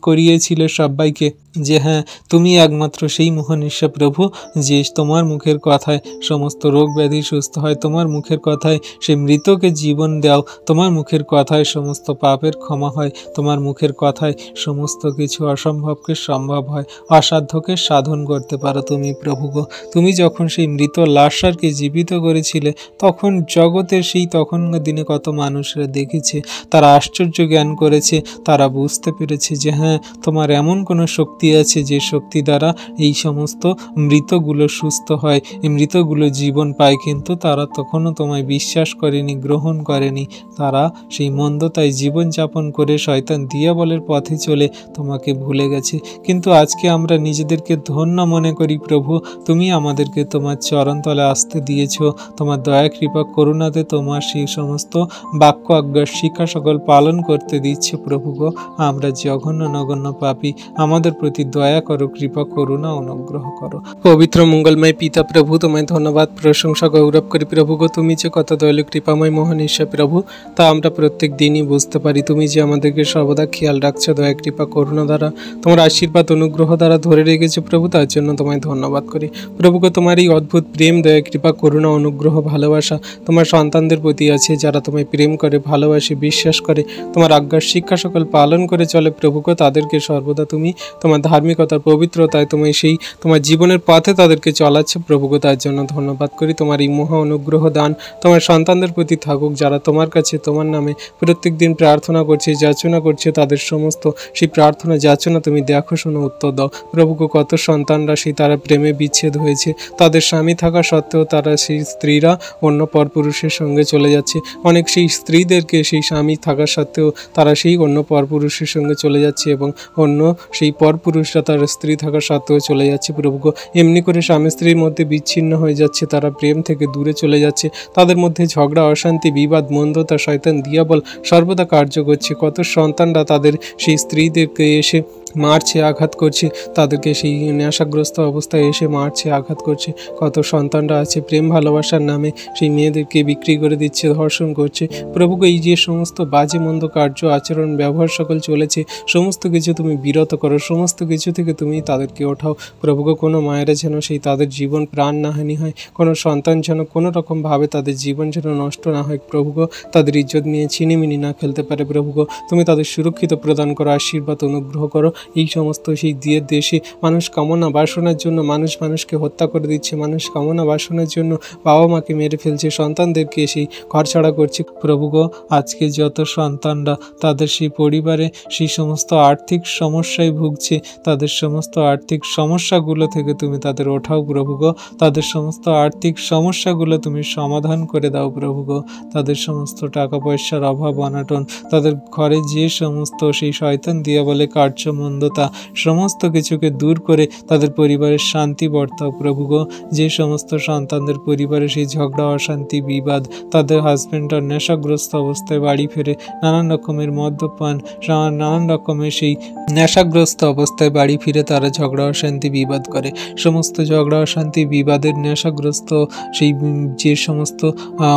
করিয়েছিলে সবাইকে যে হ্যাঁ, তুমি একমাত্র সেই মহান ঈশ্বর প্রভু, যে তোমার মুখের কথায় সমস্ত রোগ ব্যাধি সুস্থ হয়, তোমার মুখের কথায় সেই মৃতকে জীবন দাও, তোমার মুখের কথায় সমস্ত পাপের ক্ষমা হয়, তোমার মুখের কথায় সমস্ত কিছু অসম্ভবকে সম্ভব হয়, অসাধ্যকে সাধন করতে পারো তুমি প্রভু গো। তুমি যখন সেই মৃত লাশারকে জীবিত করেছিলে, তখন জগতের সেই তখনকার দিনে কত মানুষরা দেখেছে, তারা আশ্চর্য জ্ঞান করেছে, তারা বুঝতে পেরেছে যে হ্যাঁ, তোমার এমন কোনো শক্তি আছে যে শক্তি দ্বারা এই সমস্ত মৃতগুলো সুস্থ হয়, এই মৃতগুলো জীবন পায়। কিন্তু তারা তখনও তোমায় বিশ্বাস করেনি, গ্রহণ করেনি, তারা সেই মন্দতায় জীবনযাপন করে শয়তান দিয়াবলের পথে চলে তোমাকে ভুলে গেছে। কিন্তু আজকে আমরা নিজেদেরকে ধন্য মনে করি প্রভু, তুমি আমাদেরকে তোমার চরণতলে আসতে দিয়েছ, তোমার দয়া কৃপা করুণাতে তোমার সেই সমস্ত বাক্য আজ্ঞার শিক্ষা সকল পালন করতে দিচ্ছে প্রভু গো। আমরা জঘন্য নগণ্য পাপী, আমাদের প্রতি দয়া করো, কৃপা করুণা অনুগ্রহ করো। পবিত্র মঙ্গলময় পিতা প্রভু, তোমায় ধন্যবাদ প্রশংসা গৌরব করি প্রভু গো। তুমি যে কত দয়ালু কৃপাময় মহান ঈশ্বর প্রভু, তা আমরা প্রত্যেক দিনই বুঝতে পারি। তুমি যে আমাদেরকে সর্বদা খেয়াল রাখছো দয়া কৃপা করুণা দ্বারা, তোমার আশীর্বাদ অনুগ্রহ দ্বারা ধরে রেখেছো প্রভু, তার জন্য তোমায় ধন্যবাদ করি প্রভু গো। তোমার এই অদ্ভুত প্রেম, দয়া কৃপা করুণা অনুগ্রহ ভালোবাসা তোমার সন্তানদের প্রতি আছে, যারা তোমায় প্রেম করে, ভালোবাসে, বিশ্বাস করে, তোমার আজ্ঞার শিক্ষা সকল পালন করে চলে প্রভু গো। তাদেরকে সর্বদা তুমি তোমার ধার্মিকতার পবিত্রতায় তুমি সেই তোমার জীবনের পথে তাদেরকে চলাচ্ছে প্রভুকে, তার জন্য ধন্যবাদ করি। তোমার এই মহা অনুগ্রহ দান তোমার সন্তানদের প্রতি থাকুক, যারা তোমার কাছে তোমার নামে প্রত্যেক দিন প্রার্থনা করছে, যাচনা করছে, তাদের সমস্ত সেই প্রার্থনা যাচনা তুমি দেখো, শোনো, উত্তর দাও প্রভুকে। কত সন্তানরা সেই তারা প্রেমে বিচ্ছেদ হয়েছে, তাদের স্বামী থাকা সত্ত্বেও তারা সেই স্ত্রীরা অন্য পরপুরুষের সঙ্গে চলে যাচ্ছে। অনেক সেই স্ত্রীদেরকে সেই স্বামী থাকা সত্ত্বেও তারা সেই অন্য পরপুরুষের সঙ্গে চলে যাচ্ছে, এবং অন্য সেই পরপুরুষরা তার স্ত্রী থাকা সত্ত্বেও চলে যাচ্ছে প্রভুকে। এমনি করে স্বামী স্ত্রীর মধ্যে বিচ্ছিন্ন হয়ে যাচ্ছে, তারা প্রেম থেকে দূরে চলে যাচ্ছে, তাদের মধ্যে ঝগড়া, অশান্তি, বিবাদ, মন্দতা, শয়তান, দিয়াবল সর্বদা কার্য করছে। কত সন্তানরা তাদের সেই স্ত্রীদেরকে এসে মারছে, আঘাত করছে, তাদেরকে সেই নেশাগ্রস্ত অবস্থায় এসে মারছে, আঘাত করছে। কত সন্তানরা আছে প্রেম ভালোবাসার নামে সেই মেয়েদেরকে বিক্রি করে দিচ্ছে, ধর্ষণ করছে প্রভুকে। এই যে সমস্ত বাজে মন্দ কার্য, আচরণ, ব্যবহার সকল চলেছে, সমস্ত কিছু তুমি বিরত করো, সমস্ত কিছু থেকে তুমি তাদেরকে ওঠাও প্রভুকে। কোনো মায়েরা যেন সেই তাদের জীবন প্রাণ না হানি হয়, কোনো সন্তান যেন কোনো রকমভাবে তাদের জীবন যেন নষ্ট না হয় প্রভুকে, তাদের ইজ্জত নিয়ে ছিনিমিনি না খেলতে পারে প্রভুকে। তুমি তাদের সুরক্ষিত প্রদান করো, আশীর্বাদ অনুগ্রহ করো। এই সমস্ত সেই দেশে মানুষ কামনা বাসনার জন্য মানুষকে হত্যা করে দিচ্ছে, মানুষ কামনা বাসনার জন্য বাবা মাকে মেরে ফেলছে, সন্তানদেরকে সেই ঘর ছাড়া করছে প্রভুগো। আজকে যত সন্তানরা তাদের সেই পরিবারে সেই সমস্ত আর্থিক সমস্যায় ভুগছে, তাদের সমস্ত আর্থিক সমস্যাগুলো থেকে তুমি তাদের ওঠাও প্রভুগো, তাদের সমস্ত আর্থিক সমস্যাগুলো তুমি সমাধান করে দাও প্রভুগো। তাদের সমস্ত টাকা পয়সার অভাব অনাটন, তাদের ঘরে যে সমস্ত সেই শয়তান দিয়া বলে কার্য মন্দতা, সমস্ত কিছুকে দূর করে তাদের পরিবারের শান্তি বর্তাও প্রভুগো। যে সমস্ত সন্তানদের পরিবারে সেই ঝগড়া, অশান্তি, বিবাদ, তাদের হাজব্যান্ডরা নেশাগ্রস্ত অবস্থায় বাড়ি ফেরে, নানান রকমের মদ্যপান, নানান রকমের সেই নেশাগ্রস্ত অবস্থায় বাড়ি ফিরে তারা ঝগড়া, অশান্তি, বিবাদ করে, সমস্ত ঝগড়া, অশান্তি, বিবাদের নেশাগ্রস্ত সেই যে সমস্ত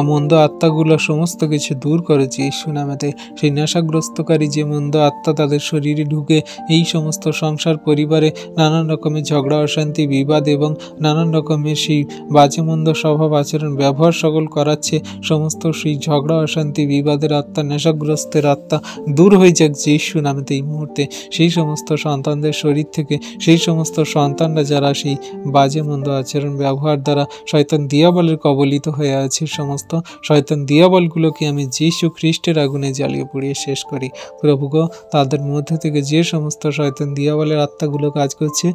মন্দ আত্মাগুলো সমস্ত কিছু দূর করেছে ঈশ্বর নামেতে। সেই নেশাগ্রস্তকারী যে মন্দ আত্মা তাদের শরীরে ঢুকে এই সমস্ত সংসার পরিবারে নানান রকমের ঝগড়া, অশান্তি, বিবাদ এবং নানান রকমের সেই বাজে মন্দ স্বভাব, আচরণ, ব্যবহার সকল করাচ্ছে, সমস্ত সেই ঝগড়া, অশান্তি, বিবাদের আত্মা, নেশাগ্রস্তের আত্মা দূর হয়ে যাক যীশু নামেতে এই মুহূর্তে। সেই সমস্ত সন্তানদের শরীর থেকে সেই সমস্ত সন্তানরা যারা সেই বাজে মন্দ আচরণ, ব্যবহার দ্বারা শয়তান দিয়াবলের কবলিত হয়ে আছে, সমস্ত শয়তান দিয়াবলগুলোকে আমি যীশু খ্রিস্টের আগুনে জ্বালিয়ে পুড়িয়ে শেষ করি প্রভুগো। তাদের মধ্যে থেকে যে সমস্ত শয়তান দিয়াবলের আত্মাগুলো কাজ করছে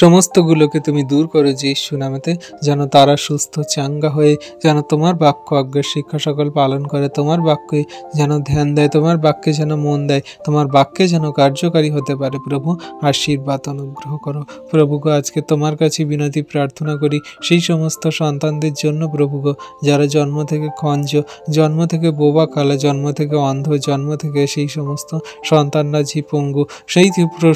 সমস্তগুলোকে তুমি দূর করো যীশু নামেতে, যেন তারা সুস্থ চাঙ্গা হয়ে যেন তোমার বাক্য আজ্ঞার শিক্ষা সকল পালন করে, তোমার বাক্যে যেন ধ্যান দেয়, তোমার বাক্যে যেন মন দেয়, তোমার বাক্যে যেন কার্যকারী হতে পারে প্রভু। আশীর্বাদ অনুগ্রহ করো প্রভুগো। আজকে তোমার কাছে বিনতি প্রার্থনা করি সেই সমস্ত সন্তানদের জন্য প্রভুগো, যারা জন্ম থেকে খঞ্জ, জন্ম থেকে বোবা কালা, জন্ম থেকে অন্ধ, জন্ম থেকে সেই সমস্ত সন্তানরা যে পঙ্গু, সেই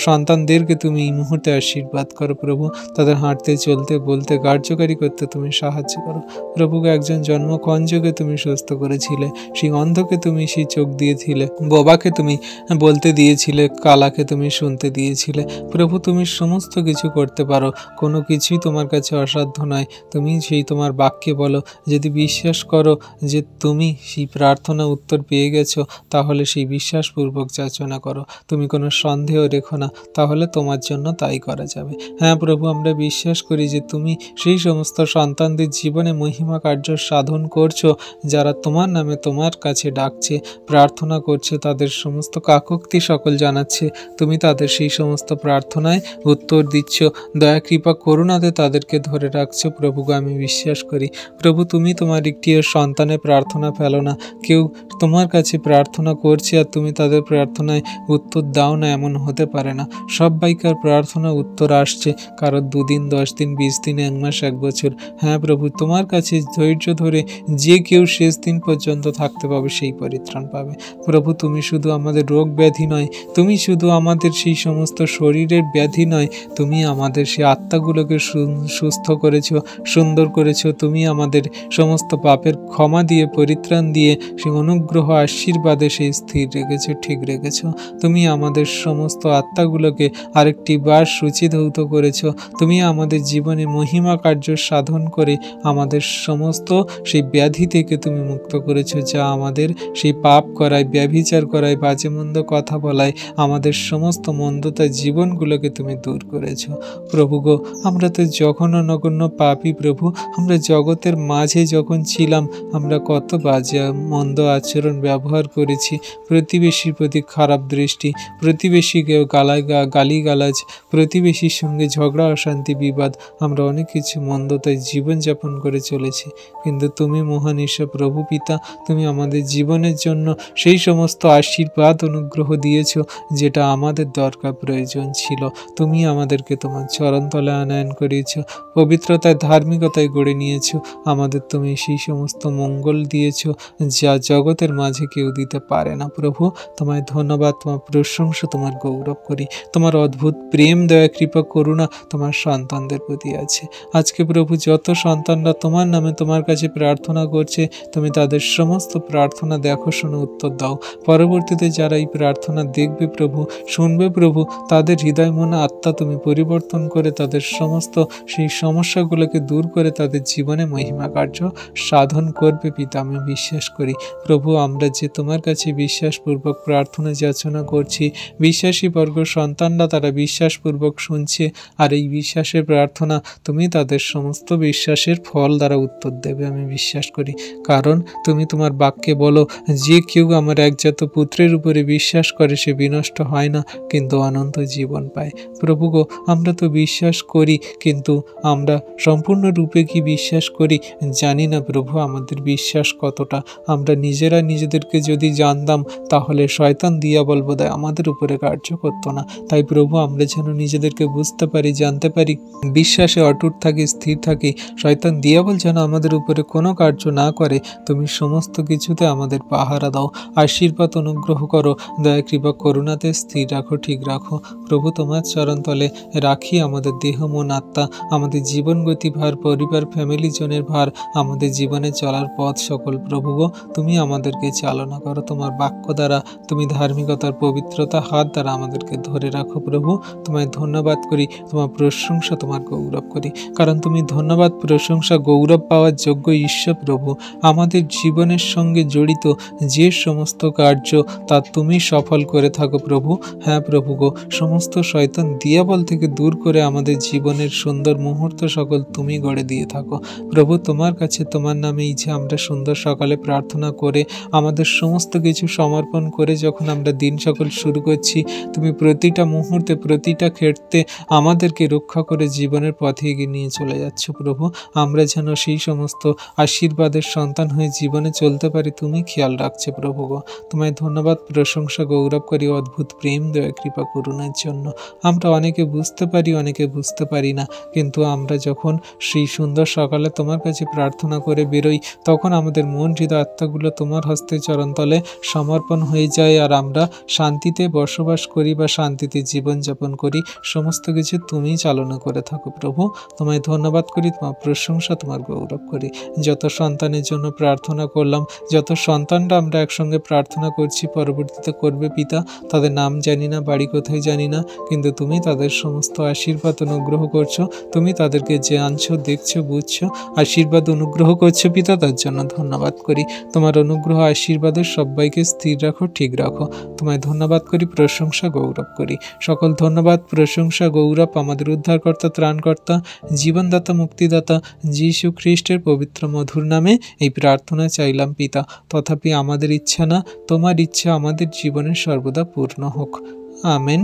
সন্তানদেরকে তুমি এই মুহূর্তে আশীর্বাদ করো প্রভু। তাদের হাঁটতে, চলতে, বলতে, কার্যকারী করতে তুমি সাহায্য করো প্রভুকে। একজন জন্ম খঞ্জকে তুমি সুস্থ করেছিলে, সেই অন্ধকে তুমি সেই চোখ দিয়েছিলে, বোবাকে তুমি বলতে দিয়েছিলে, কালাকে তুমি শুনতে দিয়েছিলে প্রভু। তুমি সমস্ত কিছু করতে পারো, কোনো কিছুই তোমার কাছে অসাধ্য নয়। তুমি সেই তোমার বাক্যে বলো, যদি বিশ্বাস করো যে তুমি সেই প্রার্থনা উত্তর পেয়ে গেছো, তাহলে সেই বিশ্বাসপূর্বক যাচনা করো, তুমি কোনো সন্দেহ রেখো না, তাহলে তোমার জন্য তাই করা যাবে। হ্যাঁ প্রভু, আমরা বিশ্বাস করি যে তুমি সেই সমস্ত সন্তানদের জীবনে মহিমা কার্য সাধন করছো, যারা তোমার নামে তোমার কাছে ডাকছে, প্রার্থনা করছে, তাদের সমস্ত কাকুক্তি সকল জানাচ্ছে, তুমি তাদের সেই সমস্ত প্রার্থনায় উত্তর দিচ্ছ, দয়া কৃপা করুণাতে তাদেরকে ধরে রাখছো প্রভুকে। আমি বিশ্বাস করি প্রভু, তুমি তোমার একটি সন্তানের প্রার্থনা ফেলো না। কেউ তোমার কাছে প্রার্থনা করছে আর তুমি তাদের প্রার্থনায় উত্তর দাও না, এমন হতে পারে না। সবাইকার প্রার্থনা উত্তর আসছে, কারো 2 দিন, 10 দিন, 20 দিন, 1 মাস, 1 বছর। হ্যাঁ প্রভু, তোমার কাছে ধৈর্য ধরে যে কেউ শেষ দিন পর্যন্ত থাকতে পাবে সেই পরিত্রাণ পাবে প্রভু। তুমি শুধু আমাদের রোগ ব্যাধি নয়, তুমি শুধু আমাদের সেই সমস্ত শরীরের ব্যাধি নয়, তুমি আমাদের সেই আত্মাগুলোকে সুস্থ করেছো, সুন্দর করেছো। তুমি আমাদের সমস্ত পাপের ক্ষমা দিয়ে, পরিত্রাণ দিয়ে, সেই অনুগ্রহ আশীর্বাদে সেই স্থির রেখেছো, ঠিক রেখেছো। তুমি আমাদের সমস্ত আত্মাগুলোকে আরেকটি বার সূচিধৌত করেছ। তুমি আমাদের জীবনে মহিমা কার্য সাধন করে আমাদের সমস্ত সেই ব্যাধি থেকে তুমি মুক্ত করেছ, যা আমাদের সেই পাপ করায়, ব্যভিচার করায়, বাজে মন্দ কথা বলায়, আমাদের সমস্ত মন্দতা জীবনগুলোকে তুমি দূর করেছ। প্রভু গো, আমরা তো জঘন্য নগণ্য পাপী প্রভু। আমরা জগতের মাঝে যখন ছিলাম আমরা কত বাজে মন্দ আচরণ ব্যবহার করেছি, প্রতিবেশীর প্রতি খারাপ দৃষ্টি, প্রতিবেশীকে গালিগালাজ, প্রতিবেশীর সঙ্গে ঝগড়া, অশান্তি, বিবাদ, আমরা অনেক কিছু মন্দতায় জীবনযাপন করে চলেছি। কিন্তু তুমি মহান ঈশ্বর প্রভু পিতা, তুমি আমাদের জীবনের জন্য সেই সমস্ত আশীর্বাদ অনুগ্রহ দিয়েছ যেটা আমাদের দরকার প্রয়োজন ছিল। তুমি আমাদেরকে তোমার চরণতলে আনয়ন করিয়েছ, পবিত্রতায় ধার্মিকতায় গড়ে নিয়েছ। আমাদের তুমি সেই সমস্ত মঙ্গল দিয়েছ যা জগতের মাঝে কেউ দিতে পারে না। প্রভু তোমায় ধন্যবাদ, তোমার প্রশংসা, তোমার গৌরব করি। তোমার অদ্ভুত প্রেম, দয়া, কৃপা, করুণা তোমার সন্তানদের প্রতি আছে। আজকে প্রভু যত সন্তানরা তোমার নামে তোমার কাছে প্রার্থনা করছে, তুমি তাদের সমস্ত প্রার্থনা দেখো, শোনো, উত্তর দাও। পরবর্তীতে যারা এই প্রার্থনা দেখবে প্রভু, শুনবে প্রভু, তাদের হৃদয় মন আত্মা তুমি পরিবর্তন করে তাদের সমস্ত সেই সমস্যাগুলোকে দূর করে তাদের জীবনে মহিমা কার্য সাধন করবে পিতা, আমি বিশ্বাস করি। প্রভু আমরা যে তোমার কাছে বিশ্বাসপূর্বক প্রার্থনা যাচনা করছি, বিশ্বাসী বর্গ সন্তানরা তারা বিশ্বাসপূর্বক শুনছে, আর এই বিশ্বাসের প্রার্থনা তুমি তাদের সমস্ত বিশ্বাসের ফল দ্বারা উত্তর দেবে, আমি বিশ্বাস করি। কারণ তুমি তোমার বাক্যে বলো, যে কেউ আমার একজাত পুত্রের উপরে বিশ্বাস করে সে বিনষ্ট হয় না, কিন্তু অনন্ত জীবন পায়। প্রভু গো, আমরা তো বিশ্বাস করি, কিন্তু আমরা সম্পূর্ণরূপে কি বিশ্বাস করি জানি না প্রভু। আমাদের বিশ্বাস কতটা আমরা নিজেরা নিজেদেরকে যদি জানতাম, তাহলে শয়তান দিয়াবল বোধহয় আমাদের উপরে কার্য করতো না। তাই প্রভু আমরা যেন নিজেদেরকে বুঝতে পারি, জানতে পারি, বিশ্বাসে অটুট থাকি, স্থির থাকি, শয়তান দিয়াবল যেন আমাদের উপরে কোনো কার্য না করে। তুমি সমস্ত কিছুতে আমাদের পাহারা দাও, আশীর্বাদ অনুগ্রহ করো, দয়া কৃপা করুণাতে স্থির রাখো, ঠিক রাখো। প্রভু তোমার চরণতলে রাখি আমাদের দেহ, মন, আত্মা, আমাদের জীবন গতি ভার, পরিবার, ফ্যামিলি জনের ভার, আমাদের জীবনে চলার পথ সকল। প্রভু গো, তুমি আমাদেরকে চালনা করো তোমার বাক্য দ্বারা, তুমি ধার্মিকতার পবিত্রতা হাত দ্বারা আমাদেরকে ধরে রাখো। প্রভু তোমায় ধন্যবাদ করি, তোমার প্রশংসা, তোমার গৌরব করি, কারণ তুমি ধন্যবাদ, প্রশংসা, গৌরব পাওয়ার যোগ্য ঈশ্বর। প্রভু আমাদের জীবনের সঙ্গে জড়িত যে সমস্ত কার্য তা তুমি সফল করে থাকো প্রভু। হ্যাঁ প্রভু গো, সমস্ত শয়তান দিয়াবল থেকে দূর করে আমাদের জীবনের সুন্দর মুহূর্ত সকল তুমি গড়ে দিয়ে থাকো। প্রভু তোমার কাছে তোমার নামে এই যে আমরা সুন্দর সকালে প্রার্থনা করে আমাদের সমস্ত কিছু সমর্পণ করে যখন আমরা দিন সকল শুরু করছি, তুমি প্রতিটা মুহূর্তে, প্রতিটা ক্ষেত্রে আমাদেরকে রক্ষা করে জীবনের পথে এগিয়ে নিয়ে চলে যাচ্ছ প্রভু। আমরা যেন সেই সমস্ত আশীর্বাদের সন্তান হয়ে জীবনে চলতে পারি, তুমি খেয়াল রাখছো প্রভু গো। তোমায় ধন্যবাদ, প্রশংসা, গৌরব করি অদ্ভুত প্রেম, দয়া, কৃপা, করুণার জন্য। আমরা অনেকে বুঝতে পারি, অনেকে বুঝতে পারি না, কিন্তু আমরা যখন সেই সুন্দর সকালে তোমার কাছে প্রার্থনা করে বেরোই, তখন আমাদের মন, হৃদয়, আত্মাগুলো তোমার হস্তে চরণতলে সমর্পণ হয়ে যায়, আর আমরা শান্তিতে বসবাস করি বা শান্তিতে জীবনযাপন করি। সমস্ত কিছু তুমি চালনা করে থাকো প্রভু। তোমায় ধন্যবাদ করি, তোমার প্রশংসা, তোমার গৌরব করি। যত সন্তানের জন্য প্রার্থনা করলাম, যত সন্তানরা আমরা একসঙ্গে প্রার্থনা করছি, পরবর্তীতে করবে পিতা, তাদের নাম জানি না, বাড়ি কোথায় জানি না, কিন্তু তুমি তাদের সমস্ত আশীর্বাদ অনুগ্রহ করছো, তুমি তাদেরকে যে আনছো, দেখছো, বুঝছো, আশীর্বাদ অনুগ্রহ করছো পিতা, তার জন্য ধন্যবাদ করি। তোমার অনুগ্রহ আশীর্বাদের সবাইকে স্থির রাখো, ঠিক রাখো। তোমায় ধন্যবাদ করি, প্রশংসা, গৌরব করি। সকল ধন্যবাদ, প্রশংসা, গৌরব আমাদের উদ্ধারকর্তা, ত্রাণকর্তা, জীবনদাতা, মুক্তিদাতা যীশু খ্রিস্টের পবিত্র মধুর নামে এই প্রার্থনা চাইলাম পিতা। তথাপি আমাদের ইচ্ছা না, তোমার ইচ্ছা আমাদের জীবনে সর্বদা পূর্ণ হোক। আমেন।